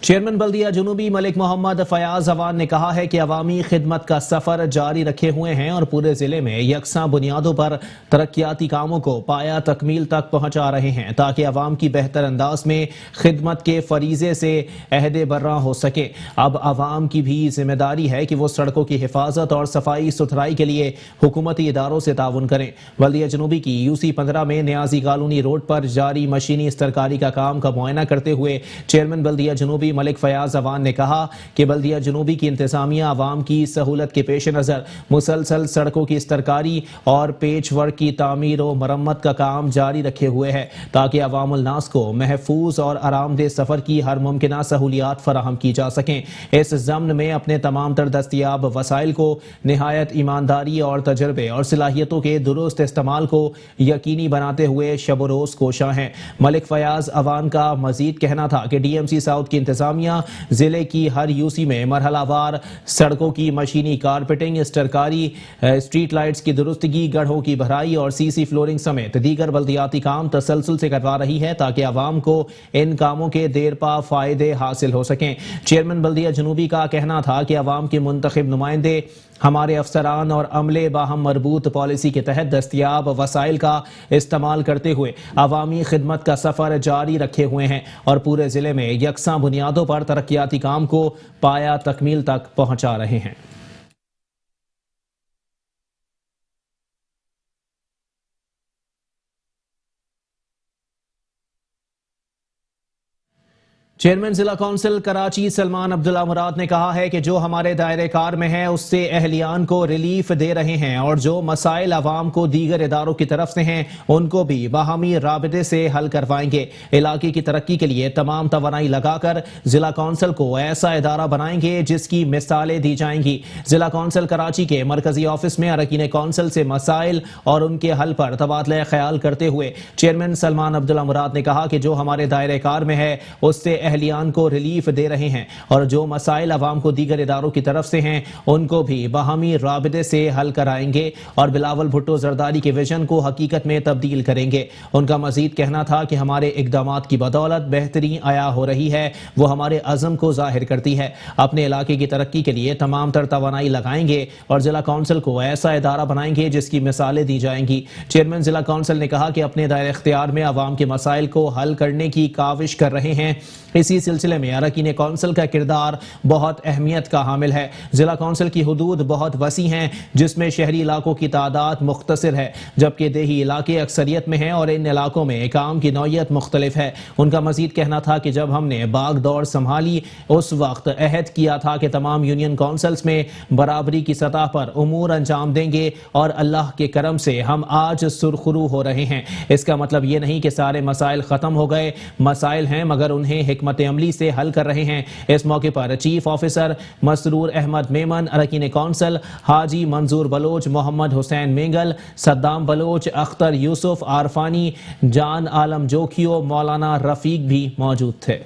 चेयरमैन बल्दिया जुनूबी मलिक मोहम्मद फयाज अवान ने कहा है कि अवामी खिदमत का सफर जारी रखे हुए हैं और पूरे जिले में यकसां बुनियादों पर तरक्याती कामों को पाया तकमील तक पहुंचा रहे हैं, ताकि अवाम की बेहतर अंदाज में खिदमत के फरीजे से अहदे बर्रा हो सके। अब अवाम की भी जिम्मेदारी है कि वो सड़कों की हिफाजत और सफाई सुथराई के लिए हुकूमती इदारों से ताउन करें। बल्दिया जुनूबी की UC 15 में न्याजी कॉलोनी रोड पर जारी मशीनी स्तरकारी का काम का मुआयना करते हुए चेयरमैन बल्दिया जुनूबी मलिक फयाज अवान ने कहा कि बल्दिया जुनूबी की इंतजामिया अवाम की सहूलत के पेश नजर मुसलसल सड़कों की स्तरकारी और पेच वर्क की तामीर और मरम्मत का काम जारी रखे हुए है, ताकि अवामुल नास को महफूज और आरामदेह सफर की हर मुमकिन सहूलियात फराहम की जा सकें। इस जम्न में अपने तमाम तर दस्तियाब वसाइल को निहायत ईमानदारी और तजर्बे और सलाहियतों के दुरुस्त इस्तेमाल को यकीनी बनाते हुए शब रोज कोशा हैं। मलिक फयाज अवान का मजीद कहना था कि DMC साउथ की इंतजामिया जिले की हर UC में मरहलावार सड़कों की मशीनी कारपेटिंग, स्टरकारी, स्ट्रीट लाइट्स की दुरुस्तगी, गढ़ों की भराई और CC फ्लोरिंग समेत दीगर बल्दियाती काम तसलसल से करवा रही है, ताकि आवाम को इन कामों के देरपा फायदे हासिल हो सकें। चेयरमैन बल्दिया जुनूबी का कहना था कि आवाम के मुंतखब नुमाइंदे हमारे अफसरान और अमले बाहम मरबूत पॉलिसी के तहत दस्तियाब वसाइल का इस्तेमाल करते हुए अवामी खिदमत का सफर जारी रखे हुए हैं और पूरे जिले में यकसां बुनियादों पर तरक्याती काम को पाया तकमील तक पहुंचा रहे हैं। चेयरमैन जिला काउंसिल कराची सलमान अब्दुल्ला मुराद ने कहा है कि जो हमारे दायरे कार में है उससे अहलियान को रिलीफ दे रहे हैं और जो मसाइल अवाम को दीगर इदारों की तरफ से हैं उनको भी बाहमी राबिते से हल करवाएंगे। इलाके की तरक्की के लिए तमाम तवानाई लगाकर जिला काउंसिल को ऐसा इदारा बनाएंगे जिसकी मिसालें दी जाएंगी। जिला काउंसिल कराची के मरकजी ऑफिस में अरकीन काउंसिल से मसाइल और उनके हल पर तबादला ख्याल करते हुए चेयरमैन सलमान अब्दुल्ला मुराद ने कहा कि जो हमारे दायरे कार में है उससे अहलियान को रिलीफ दे रहे हैं और जो मसाइल अवाम को दीगर इदारों की तरफ से हैं उनको भी बाहमी राबिते से हल कराएंगे और बिलावल भुट्टो जरदारी के विजन को हकीकत में तब्दील करेंगे। उनका मजीद कहना था कि हमारे इकदामात की बदौलत बेहतरी आया हो रही है, वो हमारे अज़म को जाहिर करती है। अपने इलाके की तरक्की के लिए तमाम तर तवानाई लगाएंगे और जिला काउंसिल को ऐसा इदारा बनाएंगे जिसकी मिसालें दी जाएंगी। चेयरमैन जिला काउंसिल ने कहा कि अपने दायरे इख्तियार में अवाम के मसाइल को हल करने की काविश कर रहे हैं। इसी सिलसिले में अरकीन काउंसिल का किरदार बहुत अहमियत का हामिल है। जिला काउंसिल की हुदूद बहुत वसी हैं, जिसमें शहरी इलाकों की तादाद मुख्तसर है जबकि देही इलाके अक्सरियत में हैं और इन इलाकों में काम की नौयत मुख्तलिफ है। उनका मजीद कहना था कि जब हमने बाग दौड़ संभाली उस वक्त अहद किया था कि तमाम यूनियन काउंसिल्स में बराबरी की सतह पर उमूर अंजाम देंगे और अल्लाह के करम से हम आज सुरखरू हो रहे हैं। इसका मतलब ये नहीं कि सारे मसाइल खत्म हो गए, मसाइल हैं मगर उन्हें हिकमत अमली से हल कर रहे हैं। इस मौके पर चीफ ऑफिसर मसरूर अहमद मेमन, अरकीन काउंसिल हाजी मंजूर बलोच, मोहम्मद हुसैन मेंगल, सद्दाम बलोच, अख्तर यूसुफ आरफानी, जान आलम जोखियो, मौलाना रफीक भी मौजूद थे।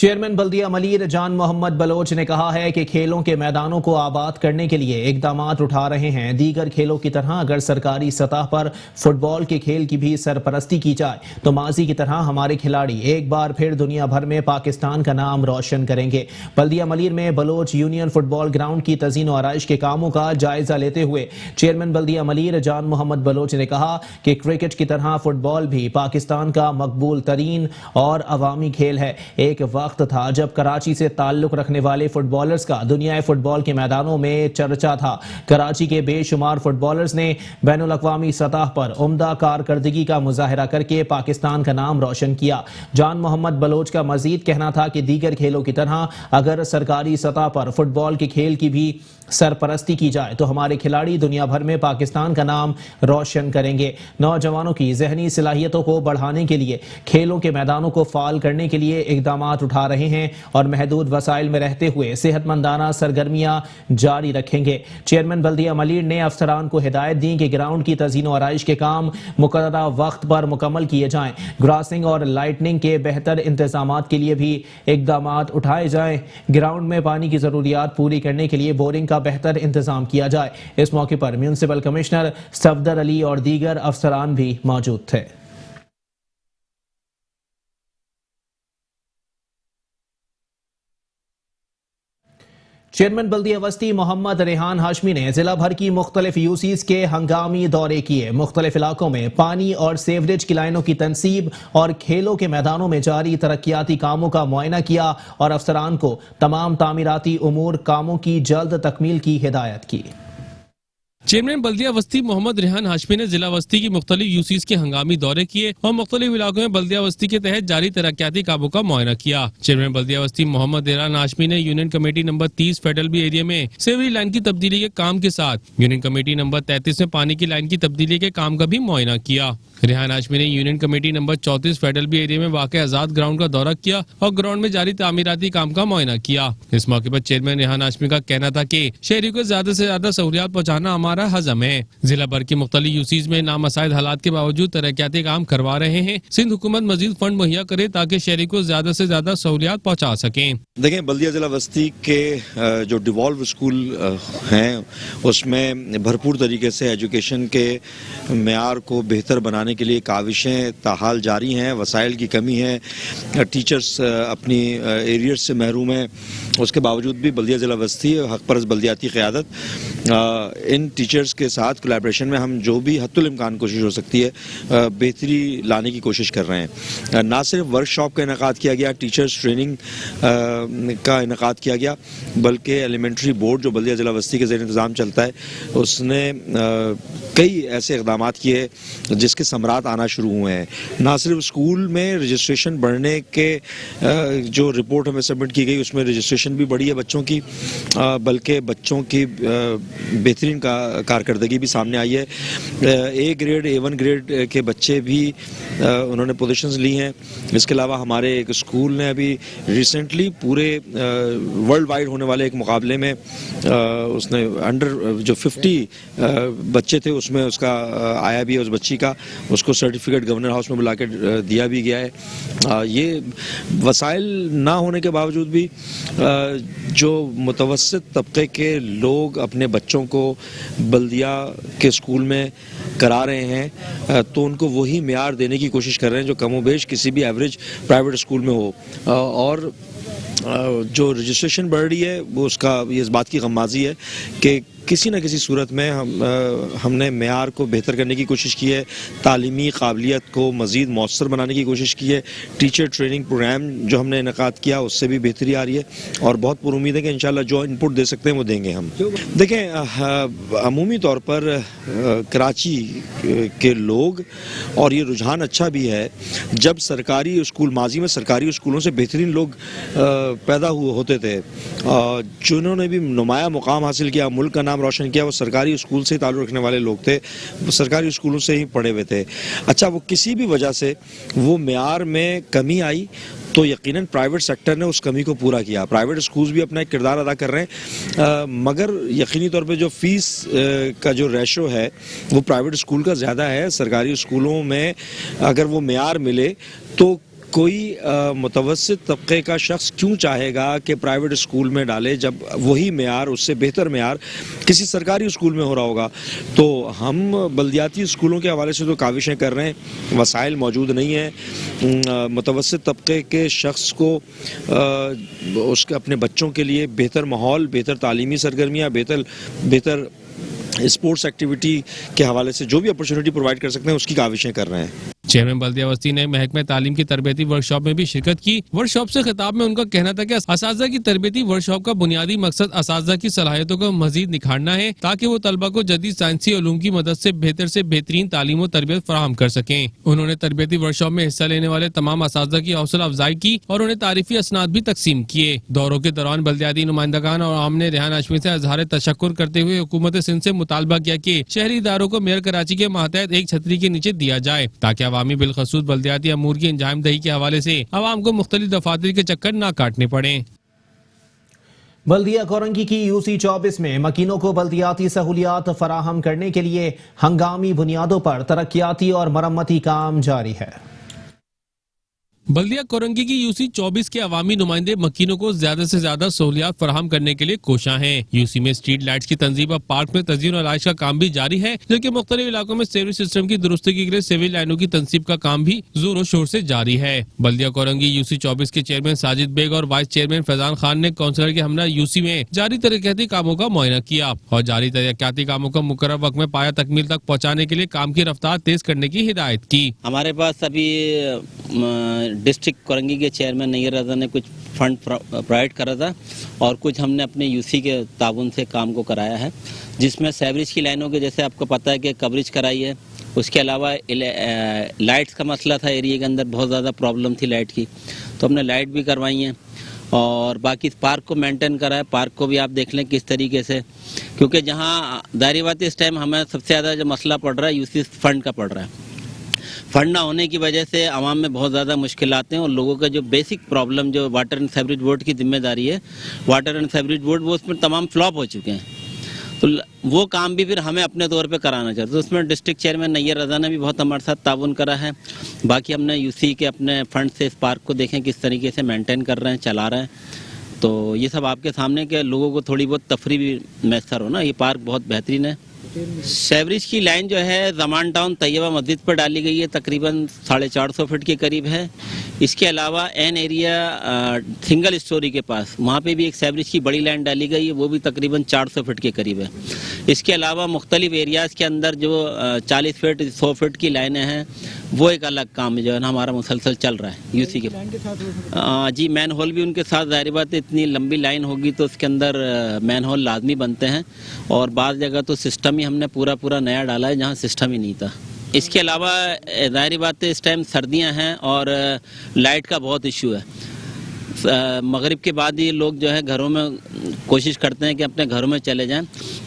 चेयरमैन बल्दिया मलीर जान मोहम्मद बलोच ने कहा है कि खेलों के मैदानों को आबाद करने के लिए इकदाम उठा रहे हैं। दीगर खेलों की तरह अगर सरकारी सतह पर फुटबॉल के खेल की भी सरपरस्ती की जाए तो माजी की तरह हमारे खिलाड़ी एक बार फिर दुनिया भर में पाकिस्तान का नाम रोशन करेंगे। बल्दिया मलीर में बलोच यूनियन फुटबॉल ग्राउंड की तज़ीन व आराइश के कामों का जायजा लेते हुए चेयरमैन बल्दिया मलीर जान मोहम्मद बलोच ने कहा कि क्रिकेट की तरह फुटबॉल भी पाकिस्तान का मकबूल तरीन और अवामी खेल है। एक वक्त था जब कराची से ताल्लुक रखने वाले फुटबॉलर्स का दुनिया फुटबॉल के मैदानों में चर्चा था। कराची के बेशुमार फुटबॉलर्स ने बैनुल अक़वामी सतह पर उम्दा कारकर्दगी का मुजाहिरा करके पाकिस्तान का नाम रोशन किया। जान मोहम्मद बलोच का मजीद कहना था कि दीगर खेलों की तरह अगर सरकारी सतह पर फुटबॉल के खेल की भी सरपरस्ती की जाए तो हमारे खिलाड़ी दुनिया भर में पाकिस्तान का नाम रोशन करेंगे। नौजवानों की जहनी सलाहियतों को बढ़ाने के लिए खेलों के मैदानों को फाल करने के लिए इकदाम उठा रहे हैं और महदूद वसाइल में रहते हुए सेहतमंदाना सरगर्मियां जारी रखेंगे। चेयरमैन बल्दिया मलीर ने अफसरान को हिदायत दी कि ग्राउंड की तज़ीन व आराइश के काम मुकर्ररा वक्त पर मुकम्मल किए जाएं। ग्रासिंग और लाइटनिंग के बेहतर इंतजाम के लिए भी इकदाम उठाए जाएं। ग्राउंड में पानी की जरूरियात पूरी करने के लिए बोरिंग का बेहतर इंतजाम किया जाए। इस मौके पर म्युनिसिपल कमिश्नर सफदर अली और दीगर अफसरान भी मौजूद थे। चेयरमैन बल्दिया वस्ती मोहम्मद रेहान हाशमी ने जिला भर की मुख्तलिफ यूसीज के हंगामी दौरे किए। मुख्तलिफ इलाकों में पानी और सेवरेज की लाइनों की तनसीब और खेलों के मैदानों में जारी तरक्याती कामों का मुआयना किया और अफसरान को तमाम तामीराती उमूर कामों की जल्द तकमील की हिदायत की। चेयरमैन बल्दिया वस्ती मोहम्मद रेहान हाशमी ने जिला वस्ती की मुख्तलिफ यूसीज के हंगामी दौरे किए और मुख्तलिफ इलाकों में बल्दिया वस्ती के तहत जारी तरक्याती कामों का मुआयना किया। चेयरमैन बल्दिया वस्ती मोहम्मद रेहान हाशमी ने union committee number 30 Federal B Area में सेवरी लाइन की तब्दीली के काम के साथ यूनियन कमेटी नंबर 33 में पानी की लाइन की तब्दीली के काम का भी मुआयना किया। रेहान हाशमी ने union committee number 34 Federal B Area में वाक़ आजाद ग्राउंड का दौरा किया और ग्राउंड में जारी तामीराती काम का मुआयना किया। इस मौके पर चेयरमैन रेहान हाशमी का कहना था कि शहरियों को ज्यादा से ज्यादा सहूलियात पहुँचाना हमारा हज़म है। जिला भर की मुख्तलिफ यूसीज में नामसाइद हालात के बावजूद तरक्याती काम करवा रहे हैं। सिंध हुकूमत मजीद फंड मुहैया करे ताकि शहरी को ज्यादा से ज्यादा सहूलियात पहुँचा सकें। देखें, बल्दिया जिला वस्ती के जो डिवॉल्व स्कूल हैं उसमें भरपूर तरीके से एजुकेशन के मेयार को बेहतर बनाने के लिए काविशें ताहाल जारी हैं। वसाइल की कमी है, टीचर्स अपनी एरियर्स से महरूम हैं। उसके बावजूद भी बल्दिया जिला वस्ती हक परस्त बल्दियाती क़यादत इन टीचर्स के साथ कोलैबोरेशन में हम जो भी हद्दुल इम्कान कोशिश हो सकती है बेहतरी लाने की कोशिश कर रहे हैं। ना सिर्फ वर्कशॉप का इनेकाद किया गया, टीचर्स ट्रेनिंग का इनेकाद किया गया, बल्कि एलिमेंट्री बोर्ड जो बल्दिया जिला वस्ती के ज़ेर इंतज़ाम चलता है उसने कई ऐसे इक़दाम किए जिसके समरात आना शुरू हुए हैं। ना सिर्फ स्कूल में रजिस्ट्रेशन बढ़ने के जो रिपोर्ट हमें सबमिट की गई उसमें रजिस्ट्रेशन भी बढ़ी है बच्चों की, बल्कि बच्चों की बेहतरीन कारकर्दगी भी सामने आई है। ए ग्रेड A1 ग्रेड के बच्चे भी उन्होंने पोजीशंस ली हैं। इसके अलावा हमारे एक स्कूल ने अभी रिसेंटली पूरे वर्ल्ड वाइड होने वाले एक मुकाबले में उसने अंडर जो 50 बच्चे थे उसमें उसका आया भी है, उस बच्ची का, उसको सर्टिफिकेट गवर्नर हाउस में बुला के दिया भी गया है। ये वसाइल ना होने के बावजूद भी जो मुतवस्सित तबके के लोग अपने बच्चों को बल्दिया के स्कूल में करा रहे हैं तो उनको वही मेयार देने की कोशिश कर रहे हैं जो कमोबेश किसी भी एवरेज प्राइवेट स्कूल में हो। और जो रजिस्ट्रेशन बढ़ रही है वो उसका ये इस बात की गम्माज़ी है कि किसी न किसी सूरत में हमने मेयार को बेहतर करने की कोशिश की है, तालीमी काबिलियत को मज़ीद मौसर बनाने की कोशिश की है। टीचर ट्रेनिंग प्रोग्राम जो हमने इनेकाद किया उससे भी बेहतरी आ रही है और बहुत पुरुमीद है कि इंशाल्लाह जो इनपुट दे सकते हैं वो देंगे हम। देखें, अमूमी तौर पर कराची के लोग, और ये रुझान अच्छा भी है, जब सरकारी स्कूल माजी में सरकारी स्कूलों से बेहतरीन लोग पैदा होते थे जिन्होंने भी नुमाया मुकाम हासिल किया, मुल्क का नाम रोशन किया, वो सरकारी स्कूल से ताल्लुक़ रखने वाले लोग थे, वो सरकारी स्कूलों से ही पढ़े हुए थे। अच्छा, वो किसी भी वजह से वो मेयार में कमी आई तो यकीनन प्राइवेट सेक्टर ने उस कमी को पूरा किया। प्राइवेट स्कूल्स भी अपना एक किरदार अदा कर रहे हैं, मगर यकीनी तौर पे जो फीस का जो रेशो है वो प्राइवेट स्कूल का ज़्यादा है। सरकारी स्कूलों में अगर वो मेयार मिले तो कोई मुतवस्सित तबके का शख्स क्यों चाहेगा कि प्राइवेट स्कूल में डाले जब वही मेयार, उससे बेहतर मेयार किसी सरकारी स्कूल में हो रहा होगा। तो हम बल्दियाती स्कूलों के हवाले से तो काविशें कर रहे हैं, वसाइल मौजूद नहीं है। मुतवस्सित तबके के शख्स को उसके अपने बच्चों के लिए बेहतर माहौल, बेहतर तालीमी सरगर्मियाँ, बेहतर स्पोर्ट्स एक्टिविटी के हवाले से जो भी अपॉर्चुनिटी प्रोवाइड कर सकते हैं उसकी काविशें कर रहे हैं। चेयरमैन बल्दियावस्ती ने महकमे तालीम की तरबियती वर्कशॉप में भी शिरकत की। वर्कशॉप से खिताब में उनका कहना था कि असातिज़ा की तरबियती वर्कशॉप का बुनियादी मकसद असातिज़ा की सलाहियतों को मजीद निखारना है ताकि वो तलबा को जदीद साइंसी उलूम की मदद से बेहतरीन तालीम और तरबियत फराहम कर सकें। उन्होंने तरबियती वर्कशॉप में हिस्सा लेने वाले तमाम असातिज़ा की हौसला अफजाई की और उन्हें तारीफी असनाद भी तकसीम किए। दौरों के दौरान बल्दियाती नुमाइंदगान और आम ने रेहान हाशमी से इज़हार तशक्कुर करते हुए हुकूमत सिंध से मुतालबा किया कि शहरी इदारों को मेयर कराची के मातहत एक छतरी के नीचे दिया जाए ताकि अवामी बिलखसूस बल्दियाती अमूर की अंजामदही के हवाले से अवाम को मुख्तलिफ दफातर के चक्कर न काटने पड़े। बल्दिया कोरंगी की यूसी 24 में मकीनों को बल्दियाती सहूलियात फराहम करने के लिए हंगामी बुनियादों पर तरक्याती और मरम्मती काम जारी है। बल्दिया कोरंगी की यूसी 24 के अवामी नुमाइंदे मकीनों को ज्यादा से ज्यादा सहूलियात फराहम करने के लिए कोशा हैं। यूसी में स्ट्रीट लाइट्स की तंजीम और पार्क में तज़यीन और आइश का काम भी जारी है, जबकि मुख्तलिफ इलाकों में सेवरेज सिस्टम की दुरुस्ती के लिए सिविल लाइनों की तंसीब का काम भी जोरों शोर से जारी है। बल्दिया कोरंगी यूसी 24 के चेयरमैन साजिद बेग और वाइस चेयरमैन फैजान खान ने काउंसिलर के हमरा यूसी में जारी तरक्याती कामों का मुआयना किया और जारी तरक्याती कामों को मुकर्रर वक्त में पाया तकमील तक पहुँचाने के लिए काम की रफ्तार तेज करने की हिदायत की। हमारे पास अभी डिस्ट्रिक्ट कोरंगी के चेयरमैन नैयर रजा ने कुछ फंड प्रोवाइड करा था और कुछ हमने अपने यूसी के ताउन से काम को कराया है, जिसमें सेवरेज की लाइनों के जैसे आपको पता है कि कवरेज कराई है। उसके अलावा लाइट्स का मसला था, एरिया के अंदर बहुत ज़्यादा प्रॉब्लम थी लाइट की, तो हमने लाइट भी करवाई है और बाकी पार्क को मेंटेन करा है। पार्क को भी आप देख लें किस तरीके से, क्योंकि जहाँ दायरी बात इस टाइम हमें सबसे ज़्यादा जो मसला पड़ रहा है यूसी फंड का पड़ रहा है। फंड ना होने की वजह से आवाम में बहुत ज़्यादा मुश्किलात हैं और लोगों का जो बेसिक प्रॉब्लम जो वाटर एंड सीवरेज बोर्ड की जिम्मेदारी है, वाटर एंड सीवरेज बोर्ड वो उसमें तमाम फ्लॉप हो चुके हैं, तो वो काम भी फिर हमें अपने तौर पे कराना चाहिए। तो उसमें डिस्ट्रिक्ट चेयरमैन नैयर रजा ने भी बहुत हमारे साथ ताउन करा है। बाकी हमने यूसी के अपने फंड से इस पार्क को देखें किस तरीके से मेनटेन कर रहे हैं, चला रहे हैं, तो ये सब आपके सामने के लोगों को थोड़ी बहुत तफरी भी मैसर हो ना। ये पार्क बहुत बेहतरीन है। सेवरेज की लाइन जो है जमान टाउन तैयबा मस्जिद पर डाली गई है, तकरीबन 450 फीट के करीब है। इसके अलावा एन एरिया सिंगल स्टोरी के पास वहाँ पे भी एक सेवरेज की बड़ी लाइन डाली गई है, वो भी तकरीबन 400 फीट के करीब है। इसके अलावा मुख्तलिफ एरियाज़ के अंदर जो 40 फीट 100 फीट की लाइनें हैं, वो एक अलग काम जो है ना हमारा मुसलसल चल रहा है यूसी के जी। मैन होल भी उनके साथ, ज़ाहिर बात है इतनी लंबी लाइन होगी तो उसके अंदर मैन होल लाजमी बनते हैं और बाज़ जगह तो सिस्टम ही हमने पूरा नया डाला है जहाँ सिस्टम ही नहीं था। इसके अलावा ज़ाहिर बात है इस टाइम सर्दियां हैं और लाइट का बहुत इशू है। मगरिब के बाद ये लोग जो है घरों में कोशिश करते हैं कि अपने घरों में चले जाएं,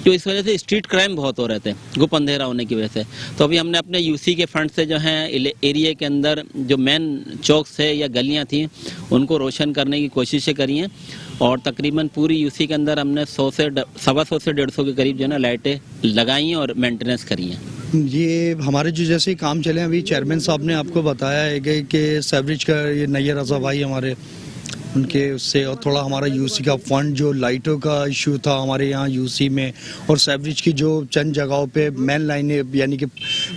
तो इस वजह से स्ट्रीट क्राइम बहुत हो रहे थे गुप अंधेरा होने की वजह से। तो अभी हमने अपने यूसी के फंड से जो हैं एरिया के अंदर जो मेन चौक से या गलियां थी उनको रोशन करने की कोशिशें करी हैं और तकरीबन पूरी यूसी के अंदर हमने 100 से 125 से 150 के करीब जो है ना लाइटें लगाई हैं और मेंटेनेंस करी हैं। ये हमारे जो जैसे ही काम चले, अभी चेयरमैन साहब ने आपको बताया है कि सेवरेज का ये नैयर रजा भाई हमारे उनके उससे और थोड़ा हमारा यूसी का फंड जो लाइटों का इशू था हमारे यहाँ यूसी में और सेवरेज की जो चंद जगहों पे मेन लाइनें यानी कि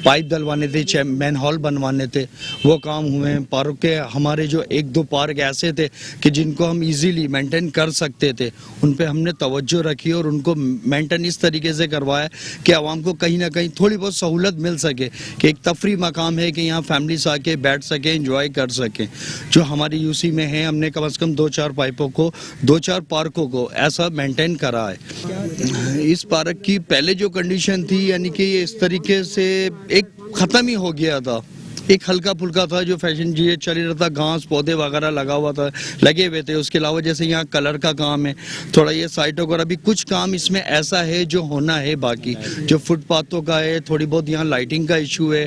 पाइप डलवाने थे, मेन हॉल बनवाने थे, वो काम हुए। पार्क के हमारे जो 1-2 पार्क ऐसे थे कि जिनको हम इजीली मेंटेन कर सकते थे, उन पे हमने तवज्जो रखी और उनको मेंटेन इस तरीके से करवाया कि आवाम को कहीं ना कहीं थोड़ी बहुत सहूलत मिल सके कि एक तफरी मकाम है कि यहाँ फैमिलीज आके बैठ सके, इंजॉय कर सकें। जो हमारी यूसी में है हमने कम से कम 2-4 पाइपों को 2-4 पार्कों को ऐसा मेंटेन करा है। इस पार्क की पहले जो कंडीशन थी यानी कि ये इस तरीके से एक ख़त्म ही हो गया था, एक हल्का फुल्का था जो फैशन जी चल रहा था, घास पौधे वगैरह लगा हुआ था, लगे हुए थे। उसके अलावा जैसे यहाँ कलर का काम है, थोड़ा ये साइटों का अभी कुछ काम इसमें ऐसा है जो होना है, बाकी जो फुटपाथों का है, थोड़ी बहुत यहाँ लाइटिंग का इशू है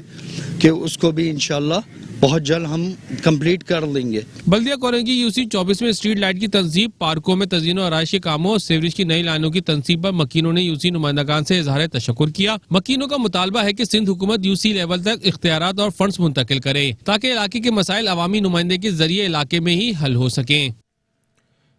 कि उसको भी इंशाल्लाह बहुत जल्द हम कंप्लीट कर लेंगे। बल्दिया कोरंगी यूसी 24 में स्ट्रीट लाइट की तंसीब, पार्कों में तजीनो आराइश के कामों और सीवरेज की नई लाइनों की तंसीब पर मकीनों ने यूसी नुमाइंदगान से इजहार तशक्कुर किया। मकीनों का मुतालबा है कि सिंध हुकूमत यूसी लेवल तक इख्तियारात और फंड्स मुंतकिल करे ताकि इलाके के मसाइल अवामी नुमाइंदे के जरिए इलाके में ही हल हो सके।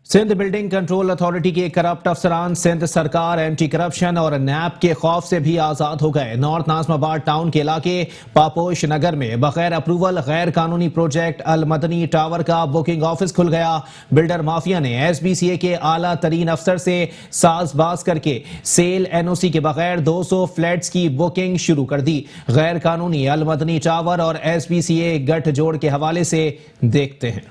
सिंध बिल्डिंग कंट्रोल अथॉरिटी के करप्ट अफसरान सिंध सरकार, एंटी करप्शन और नैब के खौफ से भी आजाद हो गए। नॉर्थ नाज़िमाबाद टाउन के इलाके पापोश नगर में बगैर अप्रूवल गैर कानूनी प्रोजेक्ट अल मदनी टावर का बुकिंग ऑफिस खुल गया। बिल्डर माफिया ने SBCA के आला तरीन अफसर से साजबाज करके सेल NOC के बगैर 200 फ्लैट्स की बुकिंग शुरू कर दी। गैर कानूनी अल मदनी टावर और SBCA गठजोड़ के हवाले से देखते हैं।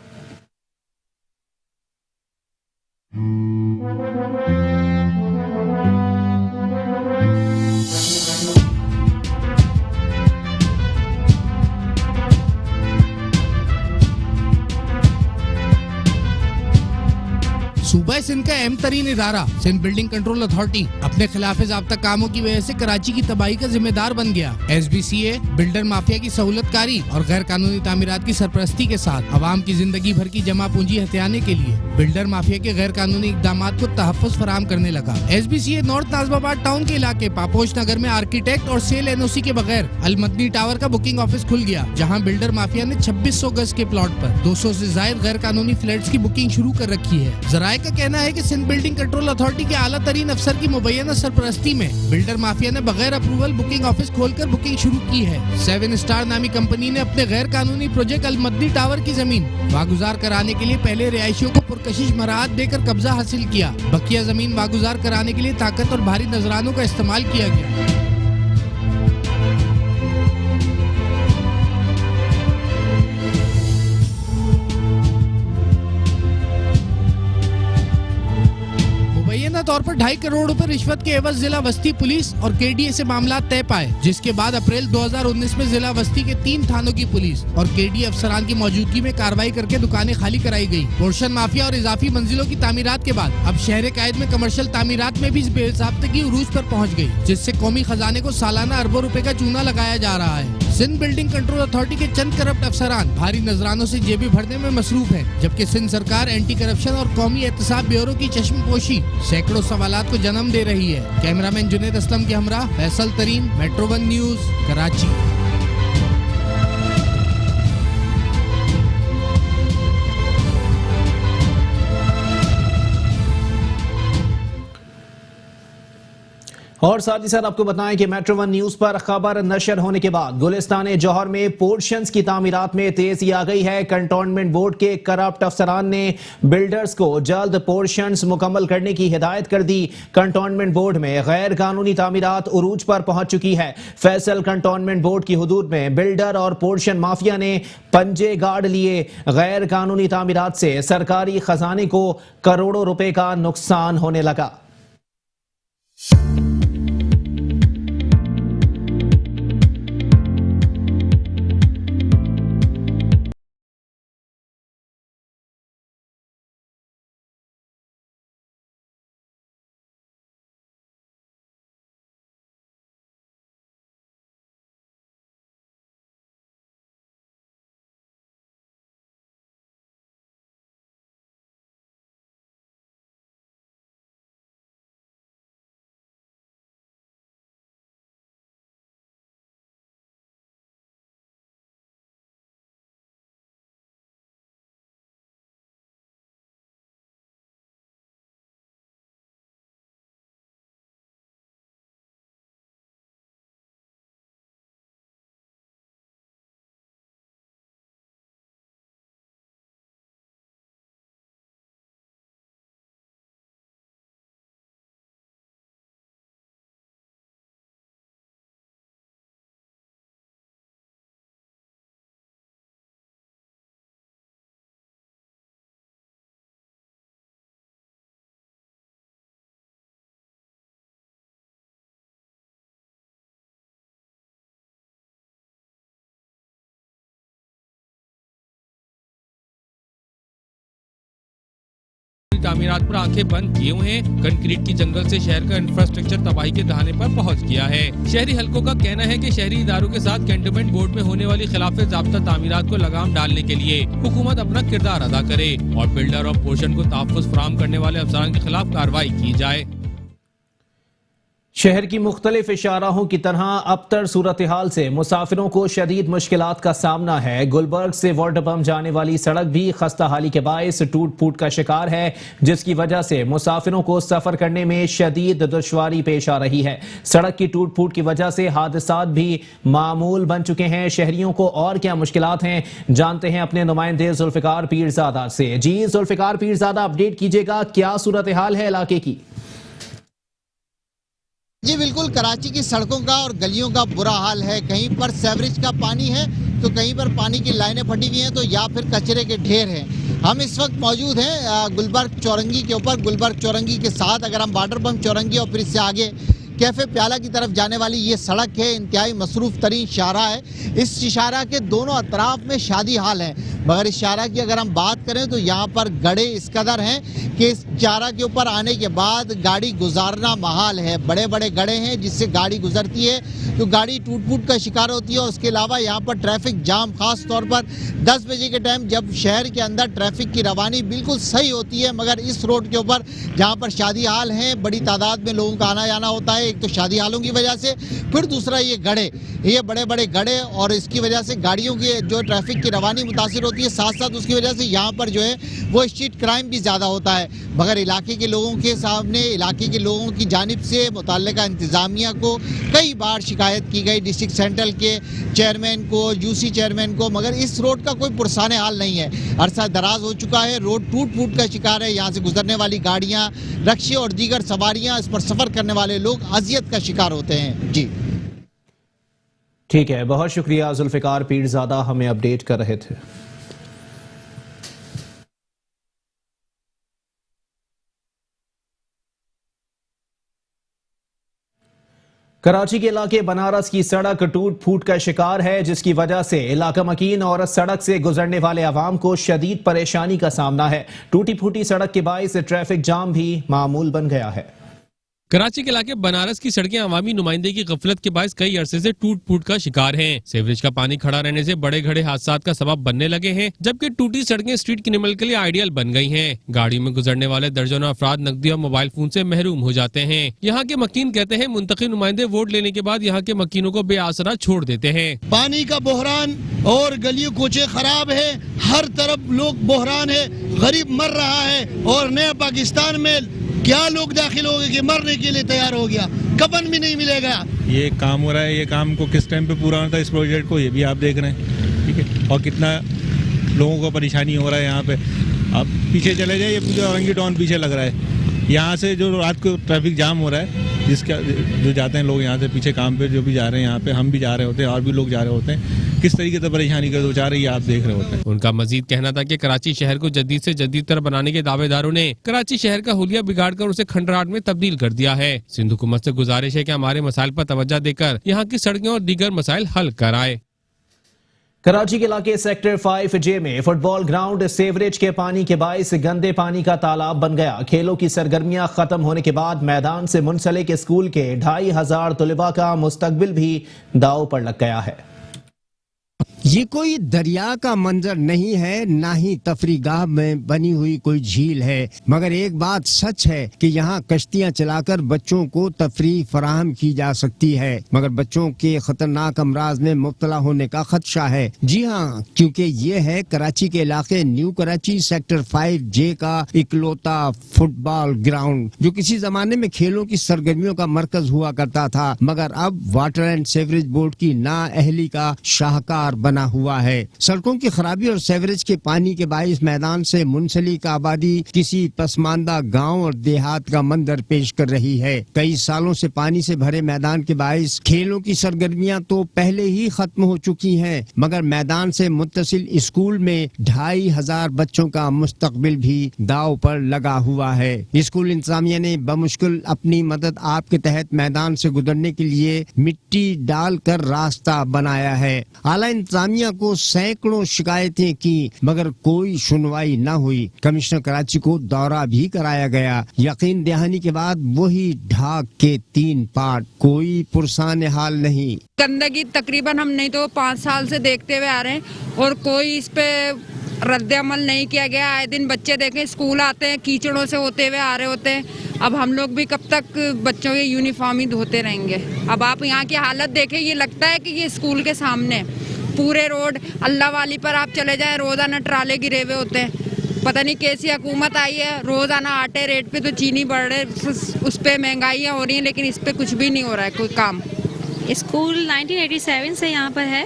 सूबा सिंध का अहम तरीन इदारा सिंध बिल्डिंग कंट्रोल अथॉरिटी अपने खिलाफ ज़ाब्ता कामों की वजह से कराची की तबाही का जिम्मेदार बन गया। SBCA बिल्डर माफिया की सहूलतकारी और गैर कानूनी तामीरात की सरपरस्ती के साथ आवाम की जिंदगी भर की जमा पूंजी हथियाने के लिए बिल्डर माफिया के गैर कानूनी इकदाम को तहफ़्फ़ुज़ फराहम करने लगा। SBCA नॉर्थ नाज़िमाबाद टाउन के इलाके पापोश नगर में आर्किटेक्ट और सेल NOC के बगैर अल मदनी टावर का बुकिंग ऑफिस खुल गया, जहाँ बिल्डर माफिया ने 2600 गज के प्लॉट पर 200 से ज्यादा गैर कानूनी फ्लैट्स की बुकिंग शुरू कर रखी है। जराये का कहना है कि सिंध बिल्डिंग कंट्रोल अथॉरिटी के आला तरीन अफसर की मुबैना सरपरस्ती में बिल्डर माफिया ने बगैर अप्रूवल बुकिंग ऑफिस खोलकर बुकिंग शुरू की है। 7 स्टार नामी कंपनी ने अपने गैर कानूनी प्रोजेक्ट अल मदनी टावर की जमीन वागुजार कराने के लिए पहले रिहायशियों को पुरकशिश मराहत देकर कब्जा हासिल किया। बकिया जमीन वागुजार कराने के लिए ताकत और भारी नजरानों का इस्तेमाल किया गया। मुबैना तौर पर 2.5 करोड़ रुपए रिश्वत के एवज जिला वस्ती पुलिस और KDA से मामला तय पाए, जिसके बाद अप्रैल 2019 में जिला वस्ती के 3 थानों की पुलिस और KDA अफसरान की मौजूदगी में कार्रवाई करके दुकानें खाली कराई गई। पोर्शन माफिया और इजाफी मंजिलों की तामीरात के बाद अब शहर कायद में कमर्शियल तामीरात में भी बेज़ाब्तगी उरूज पर पहुँच गयी, जिससे कौमी खजाने को सालाना अरबों रुपए का चूना लगाया जा रहा है। सिंध बिल्डिंग कंट्रोल अथॉरिटी के चंद करप्ट अफसरान भारी नजरानों से जेबें भरने में मसरूफ है, जबकि सिंध सरकार एंटी करप्शन और कौमी एहतसाब ब्यूरो की चश्मपोशी सैकड़ों सवालात को जन्म दे रही है। कैमरामैन जुनेद असलम के हमरा फैसल तरीन, मेट्रो 1 न्यूज, कराची। और साथ ही साथ आपको बताएं कि मेट्रो 1 न्यूज पर खबर नशर होने के बाद गुलिस्तान जौहर में पोर्शंस की तामीरात में तेजी आ गई है। कंटोनमेंट बोर्ड के करप्ट अफसरान ने बिल्डर्स को जल्द पोर्शंस मुकम्मल करने की हिदायत कर दी। कंटोनमेंट बोर्ड में गैर कानूनी तामीरात उरूज पर पहुंच चुकी है। फैसल कंटोनमेंट बोर्ड की हुदूद में बिल्डर और पोर्शन माफिया ने पंजे गाड़ लिए। गैर कानूनी तामीरात से सरकारी खजाने को करोड़ों रुपए का नुकसान होने लगा। तामीरात पर आंखें बंद किए हुए हैं। कंक्रीट की जंगल से शहर का इंफ्रास्ट्रक्चर तबाही के दहाने पर पहुंच गया है। शहरी हलकों का कहना है कि शहरी इदारों के साथ कैंटोनमेंट बोर्ड में होने वाली खिलाफ ज़ाब्ता तामीरात को लगाम डालने के लिए हुकूमत अपना किरदार अदा करे और बिल्डर और पोर्शन को तहफ़्फ़ुज़ फराहम करने वाले अफसरान के खिलाफ कार्रवाई की जाए। शहर की मुख्तलिफ इशाराहों की तरह अबतर सूरत हाल से मुसाफिरों को शदीद मुश्किलात का सामना है। गुलबर्ग से वाटरबम जाने वाली सड़क भी खस्ता हाली के बायस टूट फूट का शिकार है, जिसकी वजह से मुसाफिरों को सफर करने में शदीद दुश्वारी पेश आ रही है। सड़क की टूट फूट की वजह से हादसात भी मामूल बन चुके हैं। शहरियों को और क्या मुश्किलात हैं, जानते हैं अपने नुमाइंदे जुल्फिकार पीरजादा से। जी जुल्फिकार पीरजादा, अपडेट कीजिएगा, क्या सूरत हाल है इलाके की? जी बिल्कुल, कराची की सड़कों का और गलियों का बुरा हाल है। कहीं पर सेवरेज का पानी है तो कहीं पर पानी की लाइनें फटी हुई हैं तो या फिर कचरे के ढेर हैं। हम इस वक्त मौजूद हैं गुलबर्ग चौरंगी के ऊपर। गुलबर्ग चौरंगी के साथ अगर हम वाटरबम चौरंगी और फिर इससे आगे कैफे प्याला की तरफ जाने वाली ये सड़क है, इंतहाई मसरूफ तरीन शाहरा है। इस शाहरा के दोनों अतराफ में शादी हाल है, मगर इस शाहरा की अगर हम बात करें तो यहाँ पर गड्ढे इस कदर हैं कि इस शाहरा के ऊपर आने के बाद गाड़ी गुजारना महाल है। बड़े बड़े गड्ढे हैं जिससे गाड़ी गुजरती है तो गाड़ी टूट फूट का शिकार होती है। और उसके अलावा यहाँ पर ट्रैफिक जाम, खास तौर पर 10 बजे के टाइम जब शहर के अंदर ट्रैफिक की रवानी बिल्कुल सही होती है, मगर इस रोड के ऊपर जहाँ पर शादी हाल हैं, बड़ी तादाद में लोगों का आना जाना होता है। एक तो शादी हालों की वजह से, फिर दूसरा ये गड्ढे, ये बड़े बड़े गड्ढे, और इसकी वजह से गाड़ियों की जो ट्रैफिक की रवानी मुतासिर होती है, साथ साथ उसकी वजह से यहाँ पर जो है वो स्ट्रीट क्राइम भी ज़्यादा होता है। मगर इलाके के लोगों के सामने, इलाके के लोगों की जानिब से मुतल्लिका इंतज़ामिया को कई बार शिकायत की गई, डिस्ट्रिक्ट सेंट्रल के चेयरमैन को, यूसी चेयरमैन को, मगर इस रोड का कोई पुरसाने हाल नहीं है। अरसा दराज हो चुका है, रोड टूट फूट का शिकार है। यहाँ से गुजरने वाली गाड़ियाँ, रक्शे और दीगर सवारियाँ, इस पर सफ़र करने वाले लोग अजियत का शिकार होते हैं। जी ठीक है, बहुत शुक्रिया जुल्फिकार पीरजादा, हमें अपडेट कर रहे थे। कराची के इलाके बनारस की सड़क टूट फूट का शिकार है, जिसकी वजह से इलाका मकीन और सड़क से गुजरने वाले अवाम को शदीद परेशानी का सामना है। टूटी फूटी सड़क के बायस ट्रैफिक जाम भी मामूल बन गया है। कराची के इलाके बनारस की सड़कें अवामी नुमाइंदे की गफलत के बायस कई अरसे से टूट फूट का शिकार हैं। सीवरेज का पानी खड़ा रहने से बड़े घड़े हादसात का सबब बनने लगे हैं, जबकि टूटी सड़कें स्ट्रीट क्रिमिनल के लिए आइडियल बन गई हैं। गाड़ियों में गुजरने वाले दर्जनों अफराद नकदी और मोबाइल फोन से महरूम हो जाते हैं। यहाँ के मकीन कहते हैं मुंतखब नुमाइंदे वोट लेने के बाद यहाँ के मकीनों को बेआसरा छोड़ देते हैं। पानी का बहरान और गलियों कोचे खराब है, हर तरफ लोग बहरान है, गरीब मर रहा है। और नया पाकिस्तान में क्या लोग दाखिल हो गए कि मरने के लिए तैयार हो गया, कफन भी नहीं मिलेगा। ये काम हो रहा है, ये काम को किस टाइम पे पूरा होना था इस प्रोजेक्ट को, ये भी आप देख रहे हैं, ठीक है। और कितना लोगों को परेशानी हो रहा है यहाँ पे। अब पीछे चले जाए, ये पूरा औरंगी टाउन पीछे लग रहा है। यहाँ से जो रात को ट्रैफिक जाम हो रहा है, जिसका जो जाते हैं लोग यहाँ से पीछे काम पे, जो भी जा रहे हैं यहाँ पे, हम भी जा रहे होते हैं और भी लोग जा रहे होते हैं, किस तरीके से परेशानी का दो चार ये आप देख रहे होते हैं। उनका मजीद कहना था कि कराची शहर को जदीद से जदीद तरह बनाने के दावेदारों ने कराची शहर का हुलिया बिगाड़कर उसे खंडराट में तब्दील कर दिया है। सिंध हुकूमत से गुजारिश है कि हमारे मसाइल पर तवज्जो देकर यहाँ की सड़कें और दीगर मसाइल हल कराए। कराची के इलाके सेक्टर 5J में फुटबॉल ग्राउंड सीवरेज के पानी के बायस गंदे पानी का तालाब बन गया। खेलों की सरगर्मियां खत्म होने के बाद मैदान से मुंसलिक स्कूल के 2500 तलबा का मुस्तकबिल भी दांव पर लग गया है। ये कोई दरिया का मंजर नहीं है, ना ही तफरीगाह में बनी हुई कोई झील है, मगर एक बात सच है कि यहाँ कश्तियाँ चलाकर बच्चों को तफरीह फराहम की जा सकती है, मगर बच्चों के खतरनाक अमराज में मुब्तला होने का खदशा है। जी हाँ, क्योंकि ये है कराची के इलाके न्यू कराची सेक्टर 5J का इकलौता फुटबॉल ग्राउंड, जो किसी जमाने में खेलों की सरगर्मियों का मरकज हुआ करता था, मगर अब वाटर एंड सीवरेज बोर्ड की नाअहली का शाहकार बना हुआ है। सड़कों की खराबी और सीवरेज के पानी के बायस मैदान से मुंसलिक आबादी किसी पसमानदा गांव और देहात का मंजर पेश कर रही है। कई सालों से पानी से भरे मैदान के बायस खेलों की सरगर्मियां तो पहले ही खत्म हो चुकी हैं, मगर मैदान से मुत्तसिल स्कूल में 2500 बच्चों का मुस्तकबिल भी दाव पर लगा हुआ है। स्कूल इंतजामिया ने बमुश्किल अपनी मदद आप के तहत मैदान से गुजरने के लिए मिट्टी डालकर रास्ता बनाया है। आला इंतजामिया इंतजामिया को सैकड़ों शिकायतें की मगर कोई सुनवाई न हुई। कमिश्नर कराची को दौरा भी कराया गया। यकीन दहानी के बाद वही ढाक के 3 पार्ट, कोई पुरसान हाल नहीं। गंदगी तकरीबन हम नहीं तो 5 साल से देखते हुए आ रहे हैं और कोई इस पे रद्द अमल नहीं किया गया। आए दिन बच्चे देखें स्कूल आते हैं कीचड़ों से होते हुए आ रहे होते हैं। अब हम लोग भी कब तक बच्चों के यूनिफॉर्म ही धोते रहेंगे। अब आप यहाँ की हालत देखें, ये लगता है कि ये स्कूल के सामने पूरे रोड अल्लाह वाली पर आप चले जाएं, रोजाना ट्राले गिरे हुए होते हैं। पता नहीं कैसी हुकूमत आई है, रोजाना आटे रेट पे तो चीनी बढ़ रहे, उस पे महंगाइयाँ हो रही हैं, लेकिन इस पे कुछ भी नहीं हो रहा है कोई काम। स्कूल 1987 से यहाँ पर है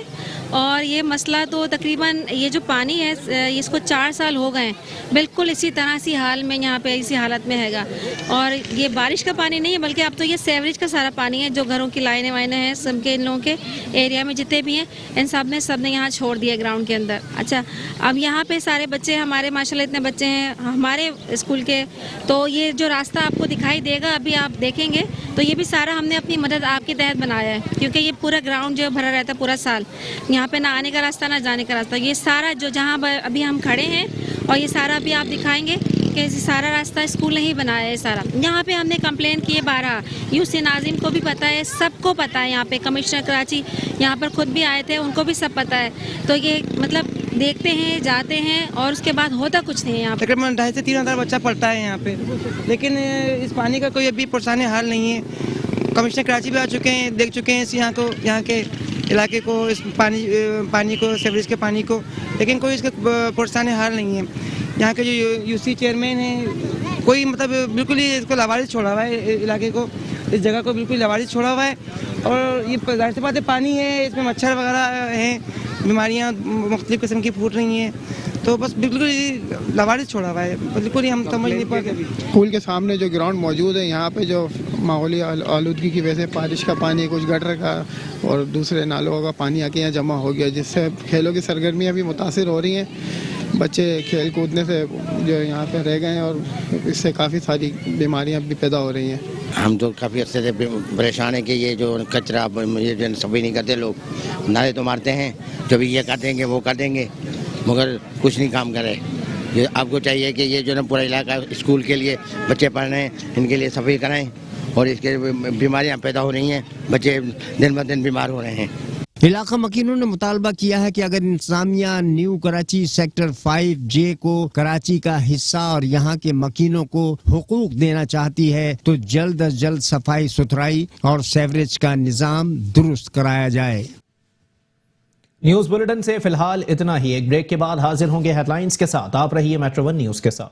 और ये मसला तो तकरीबन ये जो पानी है इसको 4 साल हो गए हैं, बिल्कुल इसी तरह सी हाल में यहाँ पे इसी हालत में हैगा। और ये बारिश का पानी नहीं है बल्कि अब तो ये सेवरेज का सारा पानी है जो घरों की लाइनें वाइनें हैं सबके, इन लोगों के एरिया में जितने भी हैं इन सब ने यहाँ छोड़ दिया ग्राउंड के अंदर। अच्छा, अब यहाँ पे सारे बच्चे हमारे माशाल्लाह इतने बच्चे हैं हमारे स्कूल के, तो ये जो रास्ता आपको दिखाई देगा अभी आप देखेंगे तो ये भी सारा हमने अपनी मदद आपके तहत बनाया है, क्योंकि ये पूरा ग्राउंड जो भरा रहता है पूरा साल, यहाँ पे ना आने का रास्ता ना जाने का रास्ता, ये सारा जो जहाँ अभी हम खड़े हैं और ये सारा अभी आप दिखाएंगे कि सारा रास्ता स्कूल नहीं बनाया है सारा। यहाँ पे हमने कंप्लेन किए 12, यूसी नाजिम को भी पता है, सबको पता है, यहाँ पे कमिश्नर कराची यहाँ पर खुद भी आए थे, उनको भी सब पता है। तो ये मतलब देखते हैं जाते हैं और उसके बाद होता कुछ नहीं है। यहाँ पे तकरीबन 2,500 से 3,000 बच्चा पढ़ता है यहाँ पे, लेकिन इस पानी का कोई अभी पुरसान हाल नहीं है। कमिश्नर कराची भी आ चुके हैं, देख चुके हैं यहाँ के इलाके को, इस पानी को, सीवरेज के पानी को, लेकिन कोई इसका पुरसान हाल नहीं है। यहाँ के जो यूसी चेयरमैन है कोई मतलब बिल्कुल ही इसको लावारिस छोड़ा हुआ है, इलाके को, इस जगह को बिल्कुल लावारिस छोड़ा हुआ है। और ये जाहिर सी बात है पानी है, इसमें मच्छर वगैरह हैं, बीमारियाँ मुख्तलिफ किस्म की फूट रही हैं, तो बस बिल्कुल ही लावारिस छोड़ा हुआ है, बिल्कुल ही हम समझ नहीं पाते। स्कूल के सामने जो ग्राउंड मौजूद है यहाँ पे जो माहौली आलूदगी की वजह से बारिश का पानी, कुछ गटर का और दूसरे नालों का पानी आके यहाँ जमा हो गया, जिससे खेलों की सरगर्मियाँ भी मुतासिर हो रही हैं। बच्चे खेल कूदने से जो यहाँ पे रह गए हैं और इससे काफ़ी सारी बीमारियाँ भी पैदा हो रही हैं। हम तो काफ़ी अर्से से परेशान हैं कि ये जो कचरा ये जो सफाई नहीं करते लोग, नाले तो मारते हैं, जो भी ये कर देंगे वो कर देंगे, मगर कुछ नहीं काम करे। ये आपको चाहिए कि ये जो ना पूरा इलाका स्कूल के लिए बच्चे पढ़ रहे हैं, इनके लिए सफाई कराएं और इसके बीमारियां पैदा हो रही हैं, बच्चे दिन ब दिन बीमार हो रहे हैं। इलाका मकीनों ने मुतालबा किया है कि अगर इंतजामिया न्यू कराची सेक्टर 5J को कराची का हिस्सा और यहाँ के मकीनों को हुकूक देना चाहती है तो जल्द अज जल्द सफाई सुथराई और सेवरेज का निजाम दुरुस्त कराया जाए। न्यूज बुलेटिन से फिलहाल इतना ही। एक ब्रेक के बाद हाजिर होंगे हेडलाइंस के साथ। आप रहिए मेट्रो 1 न्यूज के साथ।